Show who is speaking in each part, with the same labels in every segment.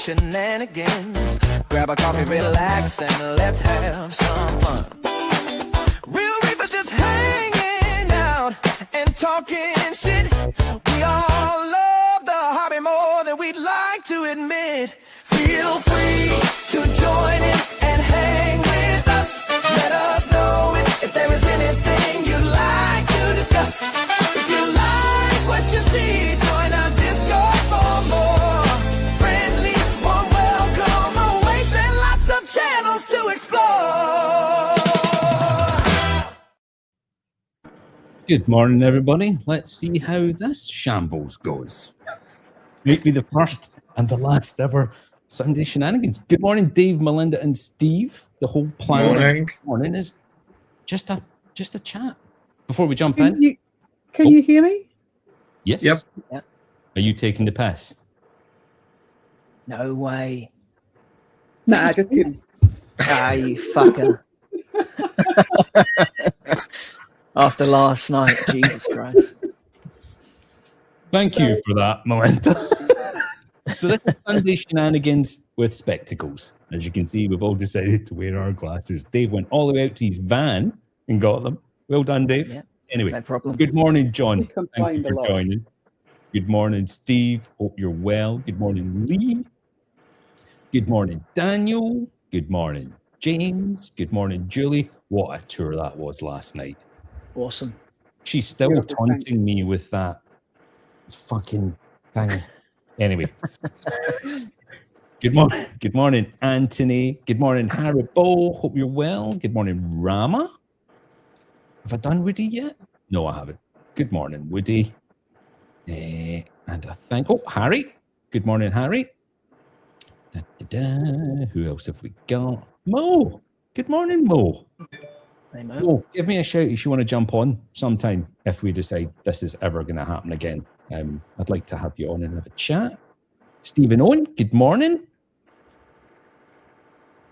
Speaker 1: Shenanigans. Grab a coffee, relax, and let's have some fun. Real Reefers just hanging out and talking shit. We all love the hobby more than we'd like to admit. Feel free to join in and hang with us. Let us know if there is anything you'd like to discuss. If you like what you see, join our Discord for more. Friendly, warm welcome awaits and lots of channels to explore.
Speaker 2: Good morning, everybody. Let's see how this shambles goes. Make me the first and the last ever Sunday Shenanigans. Good morning, Dave, Melinda, and Steve. The whole plan morning is just a chat. Before we jump in,
Speaker 3: can you hear me?
Speaker 2: Yes.
Speaker 4: Yep.
Speaker 2: Are you taking the piss?
Speaker 5: No way.
Speaker 3: Nah, just kidding.
Speaker 5: Ah, you fucker. After last night, Jesus Christ.
Speaker 2: Thank you for that, Melinda. So this is Sunday Shenanigans with spectacles. As you can see, we've all decided to wear our glasses. Dave went all the way out to his van and got them. Well done, Dave.
Speaker 5: Yeah,
Speaker 2: anyway,
Speaker 5: no problem.
Speaker 2: Good morning, John.
Speaker 3: We
Speaker 2: Thank
Speaker 3: complained
Speaker 2: you
Speaker 3: a
Speaker 2: for
Speaker 3: lot.
Speaker 2: joining. Good morning, Steve. Hope you're well. Good morning, Lee. Good morning, Daniel. Good morning, James. Good morning, Julie. What a tour that was last night.
Speaker 5: Awesome.
Speaker 2: She's still
Speaker 3: Beautiful, thank
Speaker 2: taunting me with that fucking thing. Anyway. Good morning, Anthony. Good morning, Haribo. Hope you're well. Good morning, Rama. Have I done Woody yet? No, I haven't. Good morning, Woody. And I think, Harry. Good morning, Harry. Who else have we got? Mo. Good morning, Mo.
Speaker 5: Hey, Mo.
Speaker 2: Mo, give me a shout if you want to jump on sometime if we decide this is ever going to happen again. I'd like to have you on and have a chat. Stephen Owen, good morning.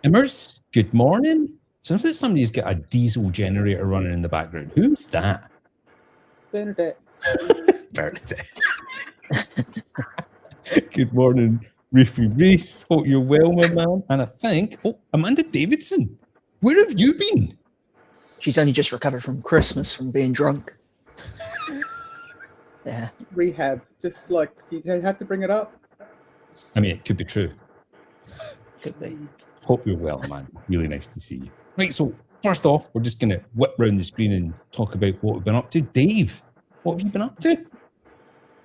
Speaker 2: Immers, good morning. Sounds like somebody's got a diesel generator running in the background. Who's that?
Speaker 3: Bernadette.
Speaker 2: Bernadette. Good morning, Reefy Reese. Hope you're well, my man. And I think, Amanda Davidson, where have you been?
Speaker 5: She's only just recovered from Christmas from being drunk. Yeah.
Speaker 3: Rehab. Just like, you don't have to bring it up.
Speaker 2: I mean, it could be true.
Speaker 5: Could be.
Speaker 2: Hope you're well, man. Really nice to see you. Right, so first off, we're just going to whip round the screen and talk about what we've been up to. Dave, what have you been up to?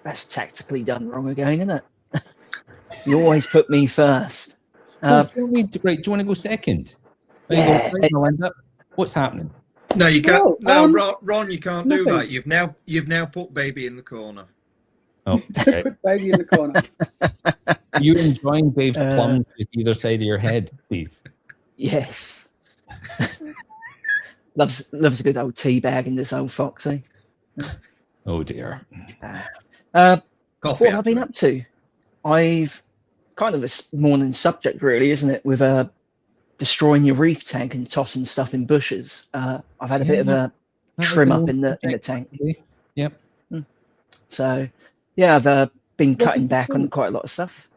Speaker 5: That's tactically done wrong again, isn't it? You always put me first.
Speaker 2: Right, do you want to go second?
Speaker 5: Yeah.
Speaker 2: Right, Melinda, what's happening?
Speaker 4: No, you can't.
Speaker 3: Well,
Speaker 4: Ron, you can't do
Speaker 3: nothing.
Speaker 4: that. You've now put baby in the corner.
Speaker 2: Oh, okay.
Speaker 3: Put baby in the corner.
Speaker 2: Are you enjoying Dave's plums with either side of your head, Steve?
Speaker 5: Yes. loves a good old tea bag in this old Foxy.
Speaker 2: Oh dear.
Speaker 4: Coffee.
Speaker 5: What have I been up to? I've kind of a morning subject, really, isn't it? With destroying your reef tank and tossing stuff in bushes. I've had a bit of a trim up in the tank.
Speaker 2: Yep.
Speaker 5: So yeah, I've been cutting back on quite a lot of stuff.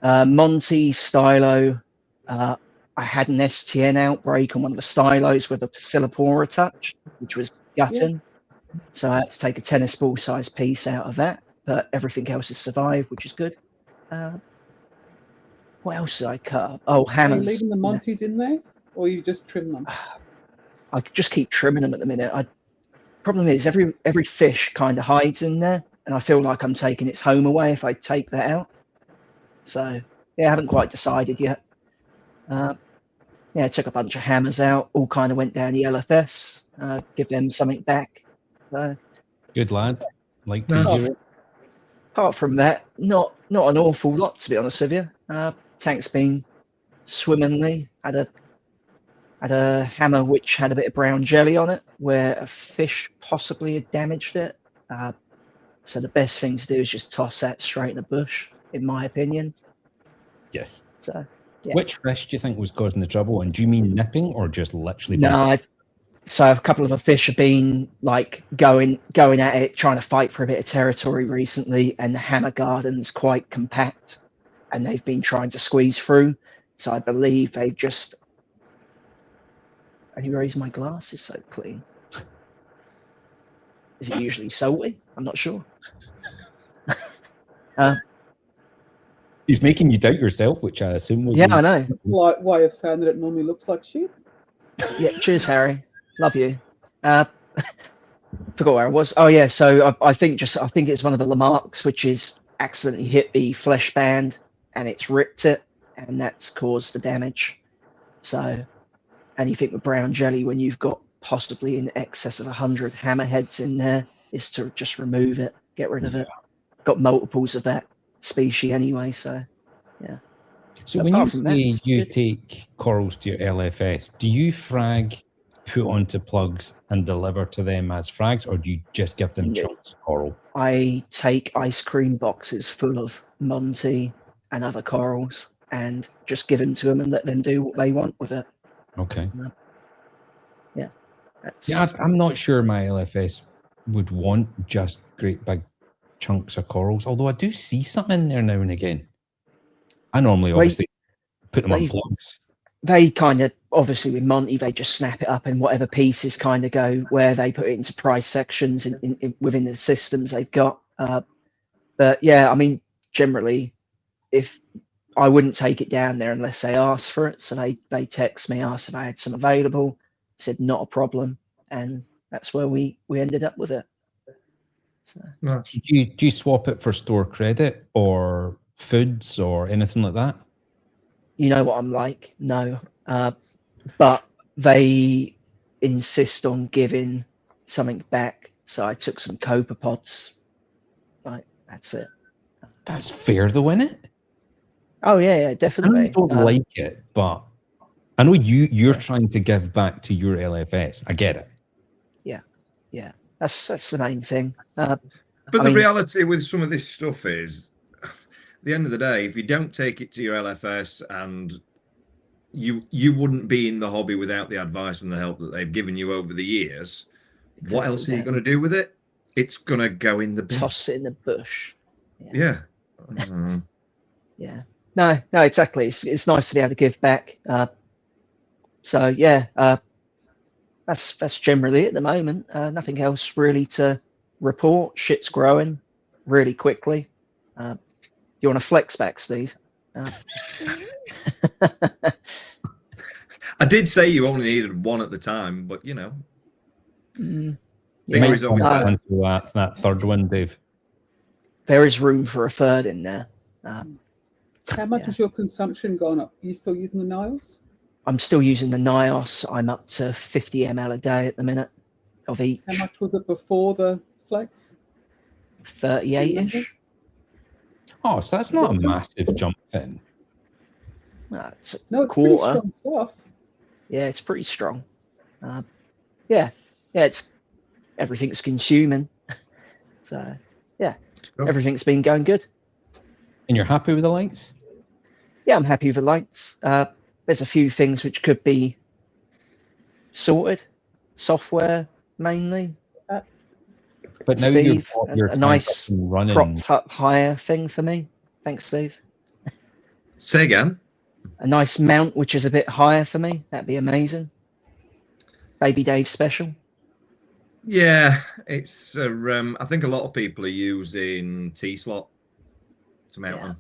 Speaker 5: Monty stylo. I had an STN outbreak on one of the stylos with a Pacillipora touch, which was gutting. So I had to take a tennis ball size piece out of that, but everything else has survived, which is good. What else did I cut up? Oh,
Speaker 3: Are
Speaker 5: hammers.
Speaker 3: you leaving the Monties in there? Or you just trim them?
Speaker 5: I just keep trimming them at the minute. Problem is, every fish kind of hides in there, and I feel like I'm taking its home away if I take that out. So yeah, I haven't quite decided yet. I took a bunch of hammers out, all kind of went down the LFS, give them something back.
Speaker 2: Good lad. Like to hear it.
Speaker 5: Apart from that, not an awful lot, to be honest with you. Tank's been swimmingly. Had a hammer which had a bit of brown jelly on it, where a fish possibly had damaged it. So the best thing to do is just toss that straight in the bush, in my opinion.
Speaker 2: Yes.
Speaker 5: So, yeah.
Speaker 2: Which fish do you think was causing the trouble? And do you mean nipping or just literally?
Speaker 5: No, so a couple of the fish have been like going at it, trying to fight for a bit of territory recently, and the hammer garden's quite compact. and they've been trying to squeeze through. So I believe they've just. And you raise my glass is so clean. Is it usually salty? I'm not sure.
Speaker 2: He's making you doubt yourself, which I assume was.
Speaker 5: Yeah, I know.
Speaker 3: Like way of saying that it normally looks like shit.
Speaker 5: Yeah, cheers, Harry. Love you. Forgot where I was. Oh yeah, so I think it's one of the Lamarcks which is accidentally hit the flesh band and it's ripped it, and that's caused the damage. So anything with brown jelly when you've got possibly in excess of 100 hammerheads in there is to just remove it, get rid of it. Got multiples of that species anyway, so yeah.
Speaker 2: So
Speaker 5: Apart
Speaker 2: when you
Speaker 5: from that,
Speaker 2: say
Speaker 5: it's
Speaker 2: you
Speaker 5: good.
Speaker 2: take corals to your LFS, do you frag, put onto plugs and deliver to them as frags, or do you just give them
Speaker 5: No.
Speaker 2: chunks of coral?
Speaker 5: I take ice cream boxes full of Monty and other corals and just give them to them and let them do what they want with it.
Speaker 2: Okay.
Speaker 5: Yeah. That's,
Speaker 2: Yeah, I'm not sure my LFS would want just great big chunks of corals, although I do see some in there now and again. I normally obviously put them on plugs.
Speaker 5: They kind of, obviously with Monty, they just snap it up and whatever pieces kind of go where they put it into price sections in within the systems they've got. But yeah, I mean, generally, if I wouldn't take it down there unless they asked for it. So they text me, asked if I had some available, said not a problem. And that's where we ended up with it. So.
Speaker 4: Nice.
Speaker 2: Do you swap it for store credit or foods or anything like that?
Speaker 5: You know what I'm like? No. But they insist on giving something back. So I took some copepods. Like, that's it.
Speaker 2: That's fair though, isn't it?
Speaker 5: Oh, yeah,
Speaker 2: I know
Speaker 5: definitely.
Speaker 2: you don't like it, but I know you're trying to give back to your LFS. I get it.
Speaker 5: Yeah. That's the main thing.
Speaker 4: But the reality with some of this stuff is, at the end of the day, if you don't take it to your LFS and you wouldn't be in the hobby without the advice and the help that they've given you over the years, what else are you going to do with it? It's going to go in the bin.
Speaker 5: Toss it in the bush.
Speaker 4: Yeah.
Speaker 5: Yeah. No, exactly. It's nice to be able to give back. So yeah, that's generally it at the moment. Nothing else really to report. Shit's growing really quickly. You want to flex back, Steve?
Speaker 4: I did say you only needed one at the time, but you know.
Speaker 5: Yeah,
Speaker 4: Is always better.
Speaker 2: That third one, Dave.
Speaker 5: There is room for a third in there.
Speaker 3: How much has your consumption gone up? Are you still using the Niles?
Speaker 5: I'm still using the Nios. I'm up to 50 ml a day at the minute of each.
Speaker 3: How much was it before the flex?
Speaker 5: 38-ish.
Speaker 2: Oh, so that's not a massive jump then.
Speaker 5: It's
Speaker 3: No, it's
Speaker 5: quarter.
Speaker 3: pretty strong stuff.
Speaker 5: Yeah, it's pretty strong. It's everything's consuming. So yeah, everything's been going good.
Speaker 2: And you're happy with the lights?
Speaker 5: Yeah, I'm happy with the lights. There's a few things which could be sorted, software mainly.
Speaker 2: But now
Speaker 5: Steve,
Speaker 2: you're
Speaker 5: a nice
Speaker 2: running.
Speaker 5: cropped up higher thing for me. Thanks, Steve.
Speaker 4: Say again.
Speaker 5: A nice mount which is a bit higher for me. That'd be amazing. Baby Dave special.
Speaker 4: Yeah, it's. I think a lot of people are using T-slot to mount them.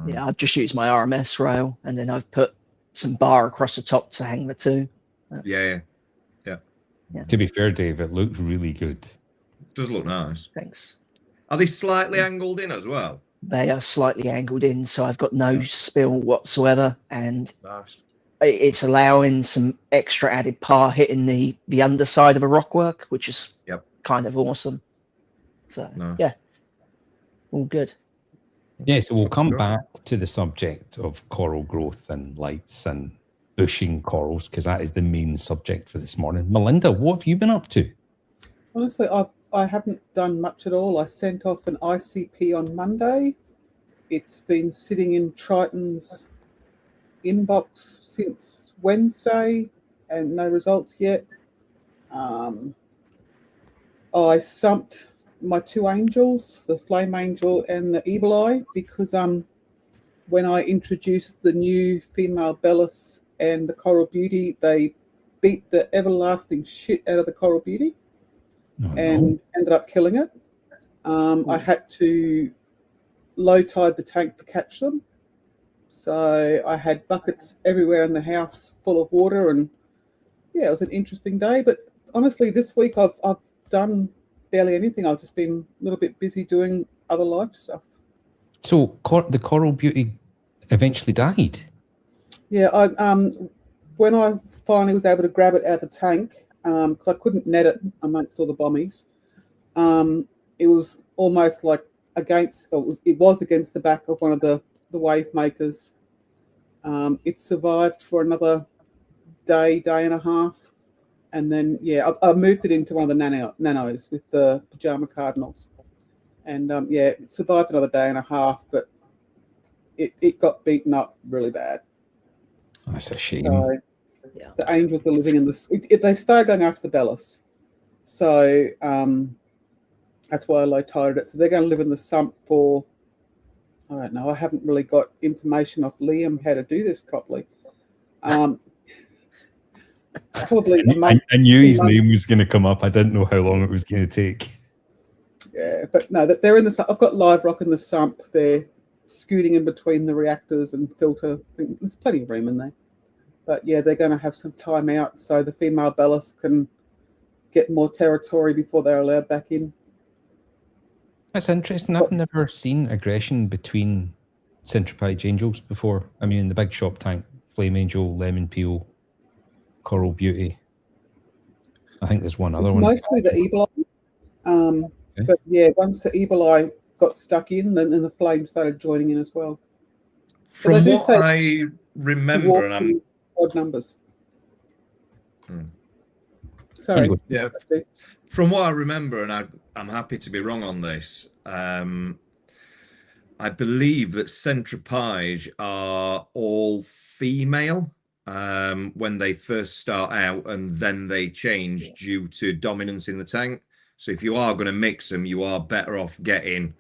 Speaker 5: Yeah, I've just used my RMS rail, and then I've put some bar across the top to hang the two.
Speaker 4: Yeah.
Speaker 2: To be fair, Dave, it looks really good.
Speaker 4: It does look nice.
Speaker 5: Thanks.
Speaker 4: Are they slightly angled in as well?
Speaker 5: They are slightly angled in, so I've got no spill whatsoever, and
Speaker 4: Nice.
Speaker 5: it's allowing some extra added power hitting the underside of a rockwork, which is kind of awesome. So yeah, all good.
Speaker 2: Yeah, so we'll come back to the subject of coral growth and lights and bushing corals, because that is the main subject for this morning. Melinda, what have you been up to?
Speaker 3: Honestly, I haven't done much at all. I sent off an ICP on Monday. It's been sitting in Triton's inbox since Wednesday and no results yet. I sumped my two angels, the flame angel and the evil eye, because when I introduced the new female Bellis and the Coral Beauty, they beat the everlasting shit out of the Coral Beauty and ended up killing it. I had to low tide the tank to catch them. So I had buckets everywhere in the house full of water, and yeah, it was an interesting day. But honestly, this week I've done barely anything. I've just been a little bit busy doing other life stuff.
Speaker 2: So the Coral Beauty eventually died?
Speaker 3: Yeah, when I finally was able to grab it out of the tank, because I couldn't net it amongst all the bombies, it was almost like it was against the back of one of the wave makers. It survived for another day and a half, and then I moved it into one of the nanos with the pajama cardinals, and it survived another day and a half, but it got beaten up really bad.
Speaker 2: That's a shame.
Speaker 3: So, the angels are living in this. They started going after the Bellis, so that's why I low tided it. So they're going to live in the sump for, I don't know. I haven't really got information off Liam how to do this properly. Probably a month.
Speaker 2: I knew his name was going to come up. I didn't know how long it was going to take.
Speaker 3: Yeah, but no, they're in the sump. I've got live rock in the sump. They're scooting in between the reactors and filter. There's plenty of room in there. But yeah, they're going to have some time out so the female Bellis can get more territory before they're allowed back in.
Speaker 2: That's interesting. I've never seen aggression between centripede angels before. I mean, in the big shop tank, Flame Angel, Lemon Peel, Coral Beauty. I think there's one other one.
Speaker 3: Mostly the Evil Eye. Okay. But yeah, once the Evil Eye got stuck in, then the Flame started joining in as well.
Speaker 4: From what I remember, and I'm
Speaker 3: odd numbers. Sorry.
Speaker 4: Yeah. From what I remember, and I'm happy to be wrong on this, I believe that centripede are all female when they first start out, and then they change due to dominance in the tank. So if you are going to mix them, you are better off getting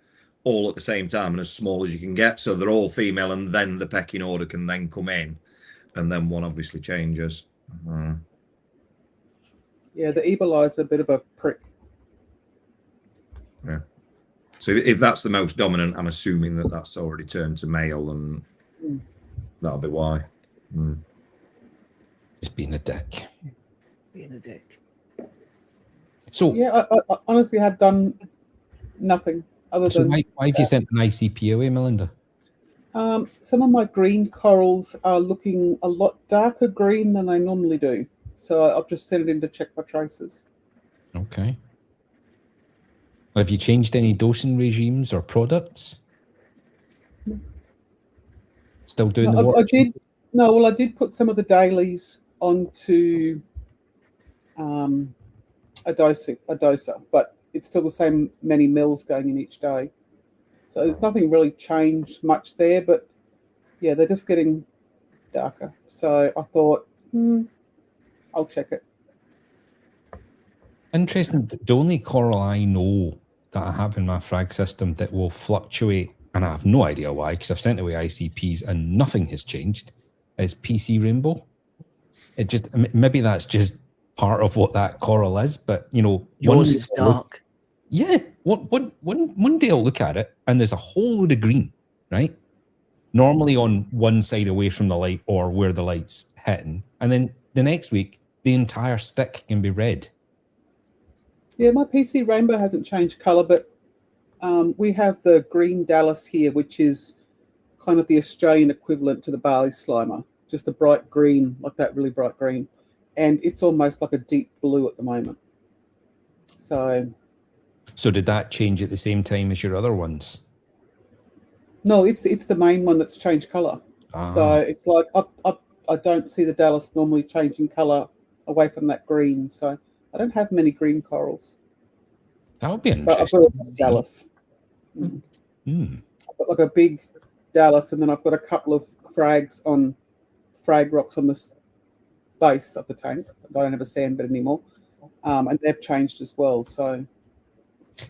Speaker 4: all at the same time and as small as you can get. So they're all female, and then the pecking order can then come in, and then one obviously changes.
Speaker 3: Yeah, the Evil Eye's a bit of a prick.
Speaker 4: Yeah. So if that's the most dominant, I'm assuming that that's already turned to male, and that'll be why.
Speaker 2: Just being a dick.
Speaker 5: Being a dick.
Speaker 3: So yeah, I honestly have done nothing other than.
Speaker 2: Why have you sent an ICP away, Melinda?
Speaker 3: Some of my green corals are looking a lot darker green than they normally do. So I've just sent it in to check my traces.
Speaker 2: Okay. Have you changed any dosing regimes or products?
Speaker 3: No.
Speaker 2: Still doing the work?
Speaker 3: I did put some of the dailies onto a doser, but it's still the same many mils going in each day. So there's nothing really changed much there, but yeah, they're just getting darker. So I thought, I'll check it.
Speaker 2: Interesting. The only coral I know that I have in my frag system that will fluctuate, and I have no idea why, because I've sent away ICPs and nothing has changed, is PC Rainbow. It just, maybe that's just part of what that coral is, but you know,
Speaker 5: yours is dark.
Speaker 2: Yeah. One day I'll look at it and there's a whole load of green, right? Normally on one side away from the light or where the light's hitting. And then the next week, the entire stick can be red.
Speaker 3: Yeah, my PC Rainbow hasn't changed colour, but we have the green Dallas here, which is kind of the Australian equivalent to the Barley Slimer. Just a bright green, like that really bright green. And it's almost like a deep blue at the moment. So
Speaker 2: did that change at the same time as your other ones?
Speaker 3: No, it's the main one that's changed colour. So it's like I don't see the Dallas normally changing colour away from that green. So I don't have many green corals.
Speaker 2: That would be interesting.
Speaker 3: But I've got a Dallas. I've got like a big Dallas, and then I've got a couple of frag rocks on the base of the tank. I don't have a sand bed anymore. And they've changed as well. So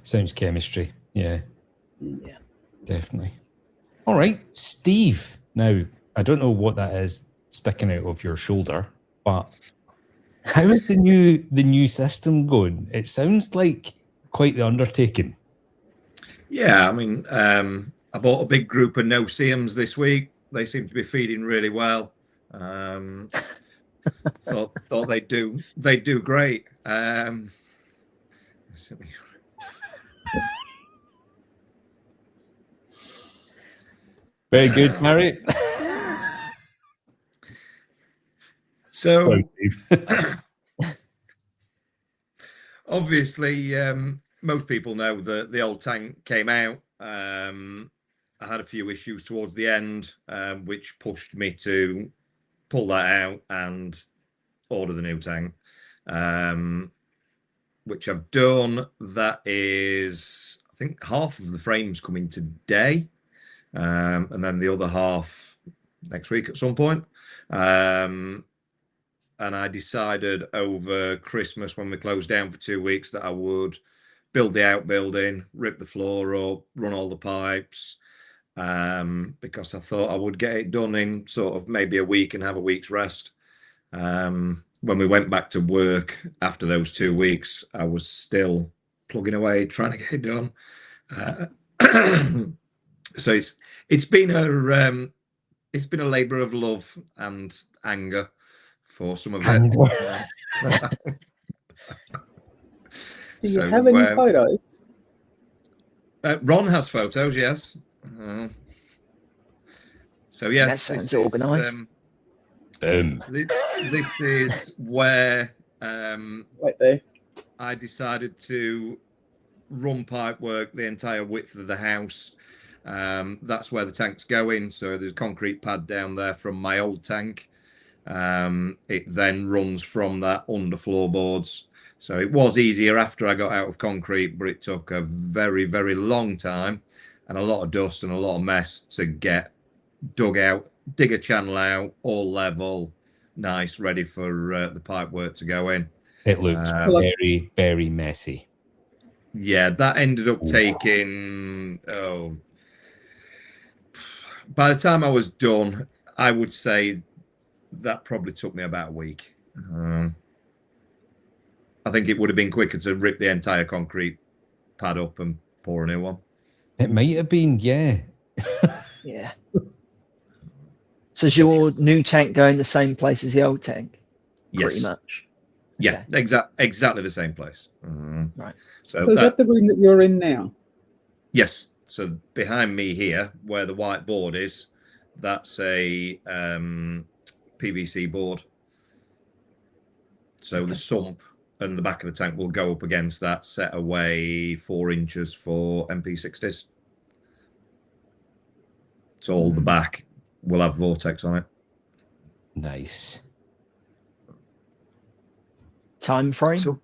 Speaker 2: sounds chemistry. Yeah.
Speaker 5: Yeah.
Speaker 2: Definitely. All right, Steve. Now, I don't know what that is sticking out of your shoulder, but how is the new system going? It sounds like quite the undertaking.
Speaker 4: Yeah, I mean, I bought a big group of no-see-ums this week. They seem to be feeding really well. Thought they'd do great.
Speaker 2: Very good, Harry.
Speaker 4: So
Speaker 2: Sorry, Steve.
Speaker 4: obviously, most people know that the old tank came out. I had a few issues towards the end, which pushed me to pull that out and order the new tank, which I've done. That is, I think, half of the frames coming today, and then the other half next week at some point. And I decided over Christmas, when we closed down for 2 weeks, that I would build the outbuilding, rip the floor up, run all the pipes, because I thought I would get it done in sort of maybe a week and have a week's rest. When we went back to work after those 2 weeks, I was still plugging away trying to get it done. So it's been a labor of love and anger for some of it.
Speaker 3: Do you have any photos?
Speaker 4: Ron has photos, yes. So yes,
Speaker 5: That sounds organised.
Speaker 4: This is where
Speaker 3: Right there.
Speaker 4: I decided to run pipe work the entire width of the house. That's where the tank's going. So there's a concrete pad down there from my old tank. It then runs from that under floorboards. So it was easier after I got out of concrete, but it took a very, very long time and a lot of dust and a lot of mess to get dug out, dig a channel out, all level, nice, ready for the pipe work to go in.
Speaker 2: It looks very, very messy.
Speaker 4: Yeah, that ended up taking, by the time I was done, I would say that probably took me about a week. I think it would have been quicker to rip the entire concrete pad up and pour a new one.
Speaker 2: It might have been, yeah.
Speaker 5: Yeah. So is your new tank going the same place as the old tank?
Speaker 4: Yes.
Speaker 5: Pretty much.
Speaker 4: Yeah,
Speaker 5: Okay.
Speaker 4: exactly the same place.
Speaker 5: Right.
Speaker 3: So is that the room that you're in now?
Speaker 4: Yes. So behind me here, where the white board is, that's a PVC board. So the sump and the back of the tank will go up against that, set away 4 inches for MP60s. So all the back will have vortex on it.
Speaker 2: Nice.
Speaker 5: Time frame?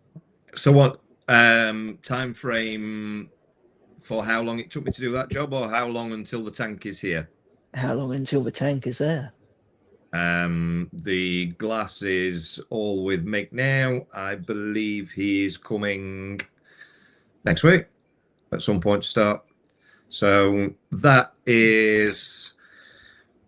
Speaker 4: So what time frame for how long it took me to do that job, or how long until the tank is here?
Speaker 5: How long until the tank is there?
Speaker 4: The glass is all with Mick now. I believe he is coming next week at some point to start. So that is,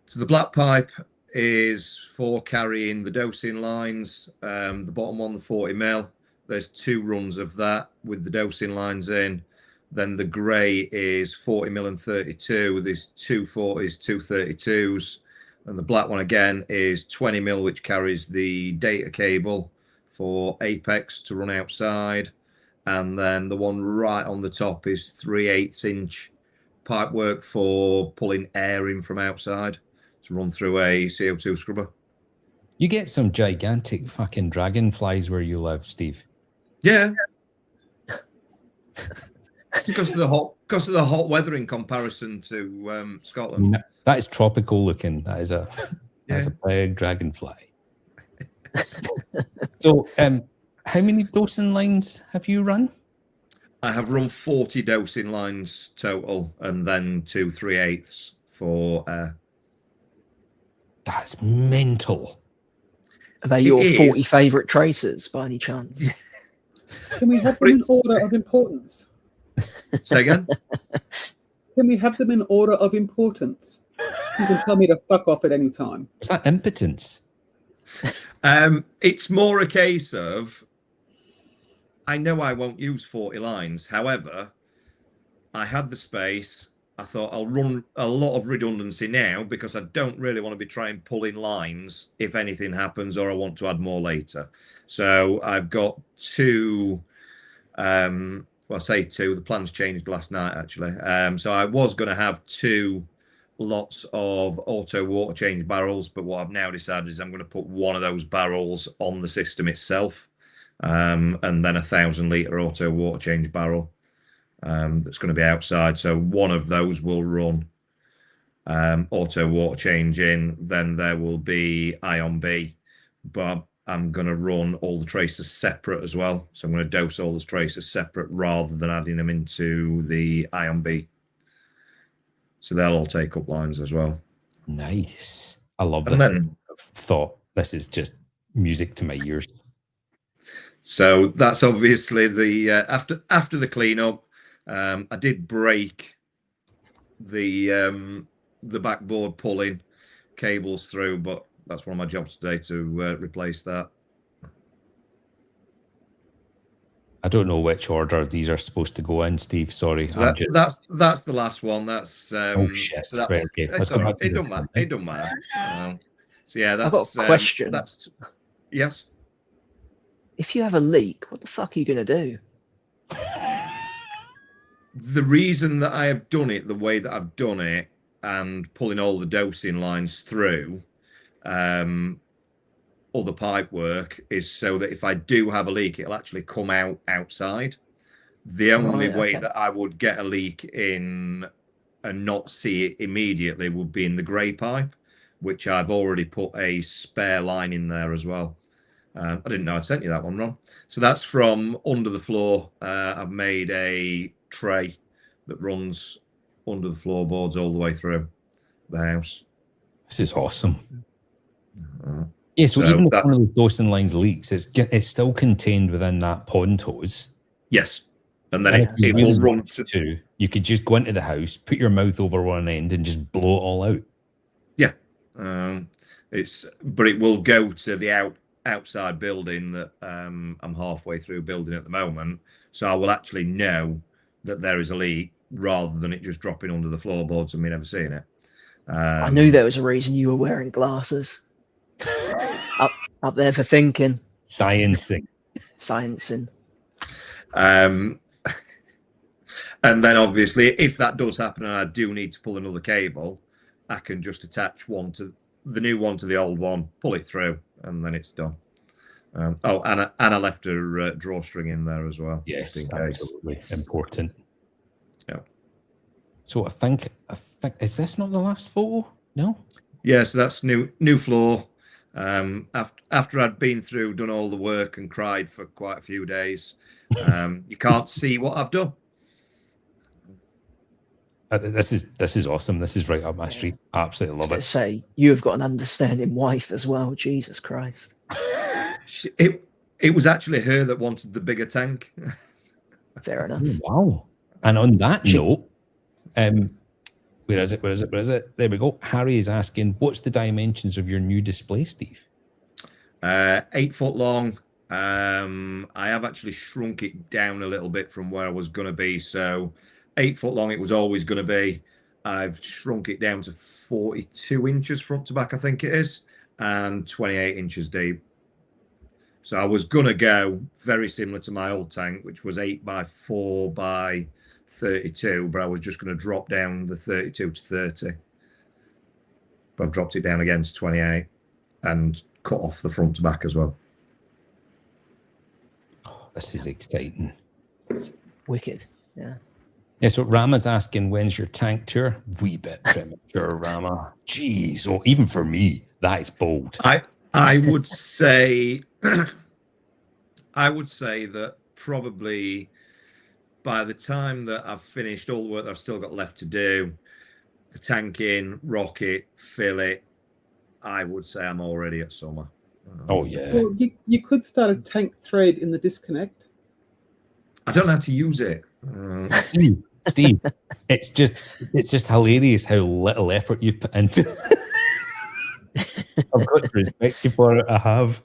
Speaker 4: so the black pipe is for carrying the dosing lines. The bottom one, the 40mm, there's 2 runs of that with the dosing lines in. Then the grey is 40mm and 32. There's 2 40s, 2 32s. And the black one again is 20mm, which carries the data cable for Apex to run outside. And then the one right on the top is 3/8 inch pipe work for pulling air in from outside to run through a CO2 scrubber.
Speaker 2: You get some gigantic fucking dragonflies where you live, Steve.
Speaker 4: Yeah. Because of the hot weather in comparison to Scotland.
Speaker 2: That is tropical looking. That's a big dragonfly. So, how many dosing lines have you run?
Speaker 4: I have run 40 dosing lines total, and then 2 3/8 for air.
Speaker 2: That's mental.
Speaker 5: Are they your 40 favourite tracers by any chance?
Speaker 3: Can we have them in order of importance?
Speaker 4: Say again?
Speaker 3: Can we have them in order of importance? You can tell me to fuck off at any time.
Speaker 2: Is that impotence?
Speaker 4: It's more a case of, I know I won't use 40 lines. However, I had the space. I thought I'll run a lot of redundancy now because I don't really want to be trying pulling lines if anything happens or I want to add more later. So I've got two, well, I say two, the plans changed last night actually. So I was going to have two lots of auto water change barrels, but what I've now decided is I'm going to put one of those barrels on the system itself, and then 1,000 litre auto water change barrel. That's going to be outside. So one of those will run auto water change in, then there will be Ion B, but I'm going to run all the tracers separate as well. So I'm going to dose all the tracers separate rather than adding them into the Ion B. So they'll all take up lines as well.
Speaker 2: Nice. I love this. Thought this is just music to my ears.
Speaker 4: So that's obviously the after the cleanup. I did break the backboard pulling cables through, but that's one of my jobs today to replace that.
Speaker 2: I don't know which order these are supposed to go in, Steve. Sorry,
Speaker 4: so that's the last one. That's
Speaker 2: oh shit.
Speaker 4: So that's,
Speaker 2: right, okay.
Speaker 4: Let's go right. It don't matter. It don't matter. So yeah, that's.
Speaker 5: I've got a question.
Speaker 4: That's yes.
Speaker 5: If you have a leak, what the fuck are you going to do?
Speaker 4: The reason that I have done it the way that I've done it and pulling all the dosing lines through all the pipe work is so that if I do have a leak, it'll actually come out outside. The only way that I would get a leak in and not see it immediately would be in the grey pipe, which I've already put a spare line in there as well. I didn't know I sent you that one, Ron. So that's from under the floor. I've made a tray that runs under the floorboards all the way through the house.
Speaker 2: This is awesome. Yeah, so even if one of the dosing lines leaks, it's still contained within that pond hose.
Speaker 4: Yes. And then it will run
Speaker 2: to. You could just go into the house, put your mouth over one end, and just blow it all out.
Speaker 4: Yeah. But it will go to the outside building that I'm halfway through building at the moment. So I will actually know that there is a leak rather than it just dropping under the floorboards and me never seeing it.
Speaker 5: I knew there was a reason you were wearing glasses. up there for thinking.
Speaker 2: Sciencing.
Speaker 4: And then obviously if that does happen and I do need to pull another cable, I can just attach the new one to the old one, pull it through, and then it's done. And I left a drawstring in there as well.
Speaker 2: Yes, absolutely important.
Speaker 4: Yeah.
Speaker 2: So I think is this not the last photo? No.
Speaker 4: Yeah, so that's new floor. After I'd been through, done all the work and cried for quite a few days, you can't see what I've done.
Speaker 2: This is awesome. This is right up my street. I absolutely love it.
Speaker 5: Say you have got an understanding wife as well. Jesus Christ.
Speaker 4: It was actually her that wanted the bigger tank.
Speaker 5: Fair enough.
Speaker 2: Oh, wow. And on that note, where is it? There we go. Harry is asking, what's the dimensions of your new display, Steve?
Speaker 4: 8 foot long. I have actually shrunk it down a little bit from where I was going to be. So 8 foot long, it was always going to be. I've shrunk it down to 42 inches front to back, I think it is, and 28 inches deep. So I was going to go very similar to my old tank, which was 8 by 4 by 32, but I was just going to drop down the 32 to 30. But I've dropped it down again to 28 and cut off the front to back as well.
Speaker 2: Oh, this is exciting.
Speaker 5: Wicked. Yeah.
Speaker 2: Yeah, so Rama's asking, when's your tank tour? Wee bit premature, Rama. Jeez, oh, even for me, that is bold.
Speaker 4: I would say that probably by the time that I've finished all the work that I've still got left to do, the tank in, rocket, fill it, I would say I'm already at summer.
Speaker 2: Oh, yeah.
Speaker 3: Well, you could start a tank thread in the disconnect.
Speaker 4: I don't know how to use it.
Speaker 2: Steve, it's just hilarious how little effort you've put into. I've got to respect you for it. I have.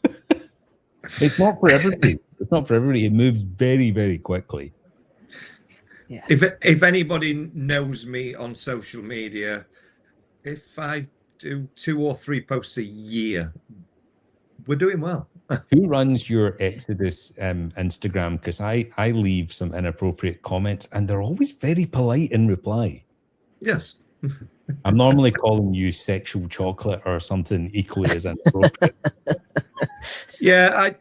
Speaker 2: It's not for everybody. It's not for everybody. It moves very, very quickly.
Speaker 5: Yeah.
Speaker 4: If anybody knows me on social media, if I do 2 or 3 posts a year, we're doing well.
Speaker 2: Who runs your Exodus Instagram? Because I leave some inappropriate comments and they're always very polite in reply.
Speaker 4: Yes.
Speaker 2: I'm normally calling you sexual chocolate or something equally as inappropriate.
Speaker 4: Yeah,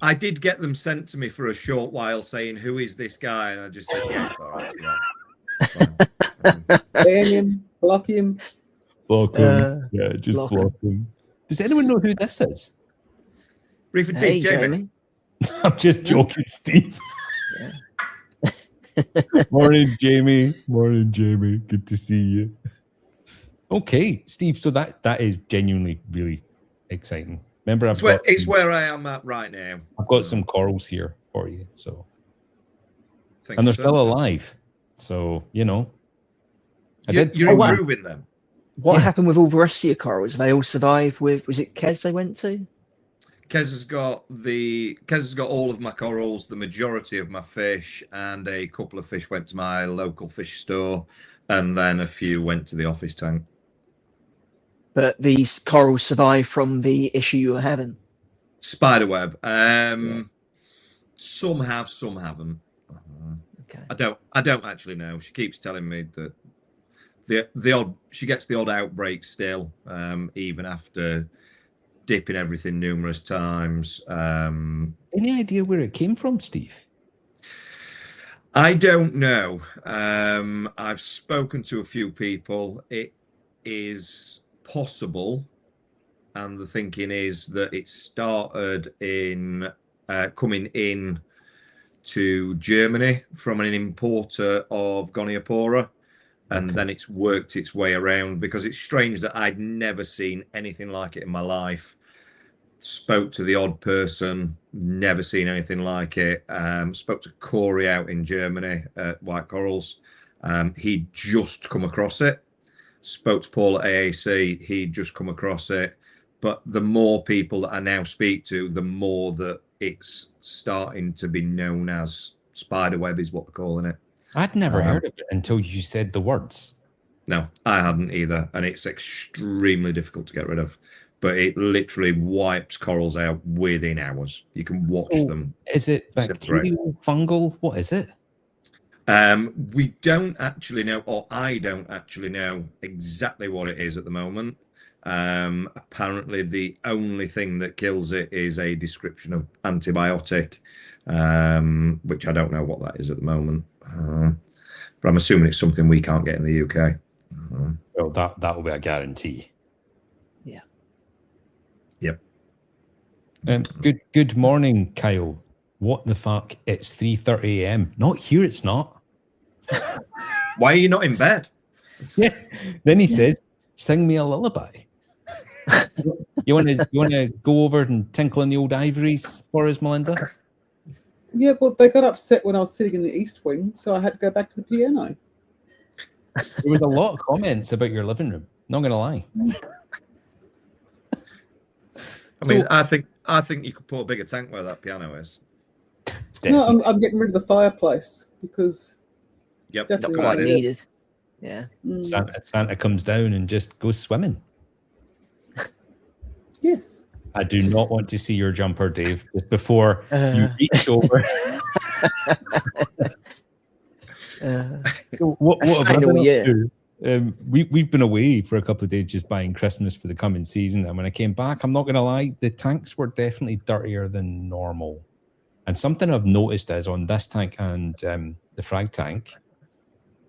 Speaker 4: I did get them sent to me for a short while saying, "Who is this guy?" And I just said, "Yes, all right, yeah."
Speaker 3: Ban him, block him.
Speaker 2: Block him. Yeah, just block him. Does anyone know who this is?
Speaker 4: Reefy
Speaker 5: Hey,
Speaker 4: Teeth, Jamie.
Speaker 2: I'm just joking, Steve. Morning, Jamie. Morning, Jamie. Good to see you. Okay, Steve. So that is genuinely really exciting. Remember,
Speaker 4: It's where I am at right now.
Speaker 2: I've got some corals here for you. So,
Speaker 4: Thank
Speaker 2: and they're
Speaker 4: you, sir.
Speaker 2: still alive. So you're
Speaker 4: You're improving them.
Speaker 5: What happened with all the rest of your corals? They all survived with, was it Kez they went to?
Speaker 4: Kez has got all of my corals, the majority of my fish, and a couple of fish went to my local fish store, and then a few went to the office tank.
Speaker 5: But these corals survived from the issue you were having.
Speaker 4: Spiderweb. Some have, some haven't.
Speaker 5: Okay.
Speaker 4: I don't actually know. She keeps telling me that she gets the odd outbreak still, even after dipping everything numerous times.
Speaker 2: Any idea where it came from, Steve?
Speaker 4: I don't know. I've spoken to a few people. It is possible, and the thinking is that it started in coming in to Germany from an importer of Goniopora, and then it's worked its way around, because it's strange that I'd never seen anything like it in my life. Spoke to the odd person, never seen anything like it. Spoke to Corey out in Germany at White Corals. He'd just come across it. Spoke to Paul at AAC, he'd just come across it. But the more people that I now speak to, the more that it's starting to be known as spiderweb is what they're calling it.
Speaker 2: I'd never heard of it until you said the words.
Speaker 4: No, I hadn't either. And it's extremely difficult to get rid of. But it literally wipes corals out within hours. You can watch them.
Speaker 2: Is it bacterial, fungal? What is it?
Speaker 4: We don't actually know, or I don't actually know exactly what it is at the moment. Apparently, the only thing that kills it is a description of antibiotic, which I don't know what that is at the moment. But I'm assuming it's something we can't get in the UK.
Speaker 2: Well, that will be a guarantee.
Speaker 5: Yeah.
Speaker 4: Yep.
Speaker 2: Good morning, Kyle. What the fuck? It's 3:30 a.m. Not here. It's not.
Speaker 4: Why are you not in bed?
Speaker 2: Yeah. Then he says, "Sing me a lullaby." You want to go over and tinkle in the old ivories for us, Melinda?
Speaker 3: Yeah, well, they got upset when I was sitting in the East Wing, so I had to go back to the piano.
Speaker 2: There was a lot of comments about your living room. Not going to lie.
Speaker 4: I mean, I think you could put a bigger tank where that piano is.
Speaker 3: No, I'm getting rid of the fireplace because
Speaker 4: Yep,
Speaker 3: definitely
Speaker 5: Not quite
Speaker 3: not
Speaker 5: needed. Yeah.
Speaker 2: Santa comes down and just goes swimming.
Speaker 3: Yes.
Speaker 2: I do not want to see your jumper, Dave, just before you reach over. What have I been up to? We've been away for a couple of days just buying Christmas for the coming season, and when I came back, I'm not going to lie, the tanks were definitely dirtier than normal. And something I've noticed is on this tank and the frag tank,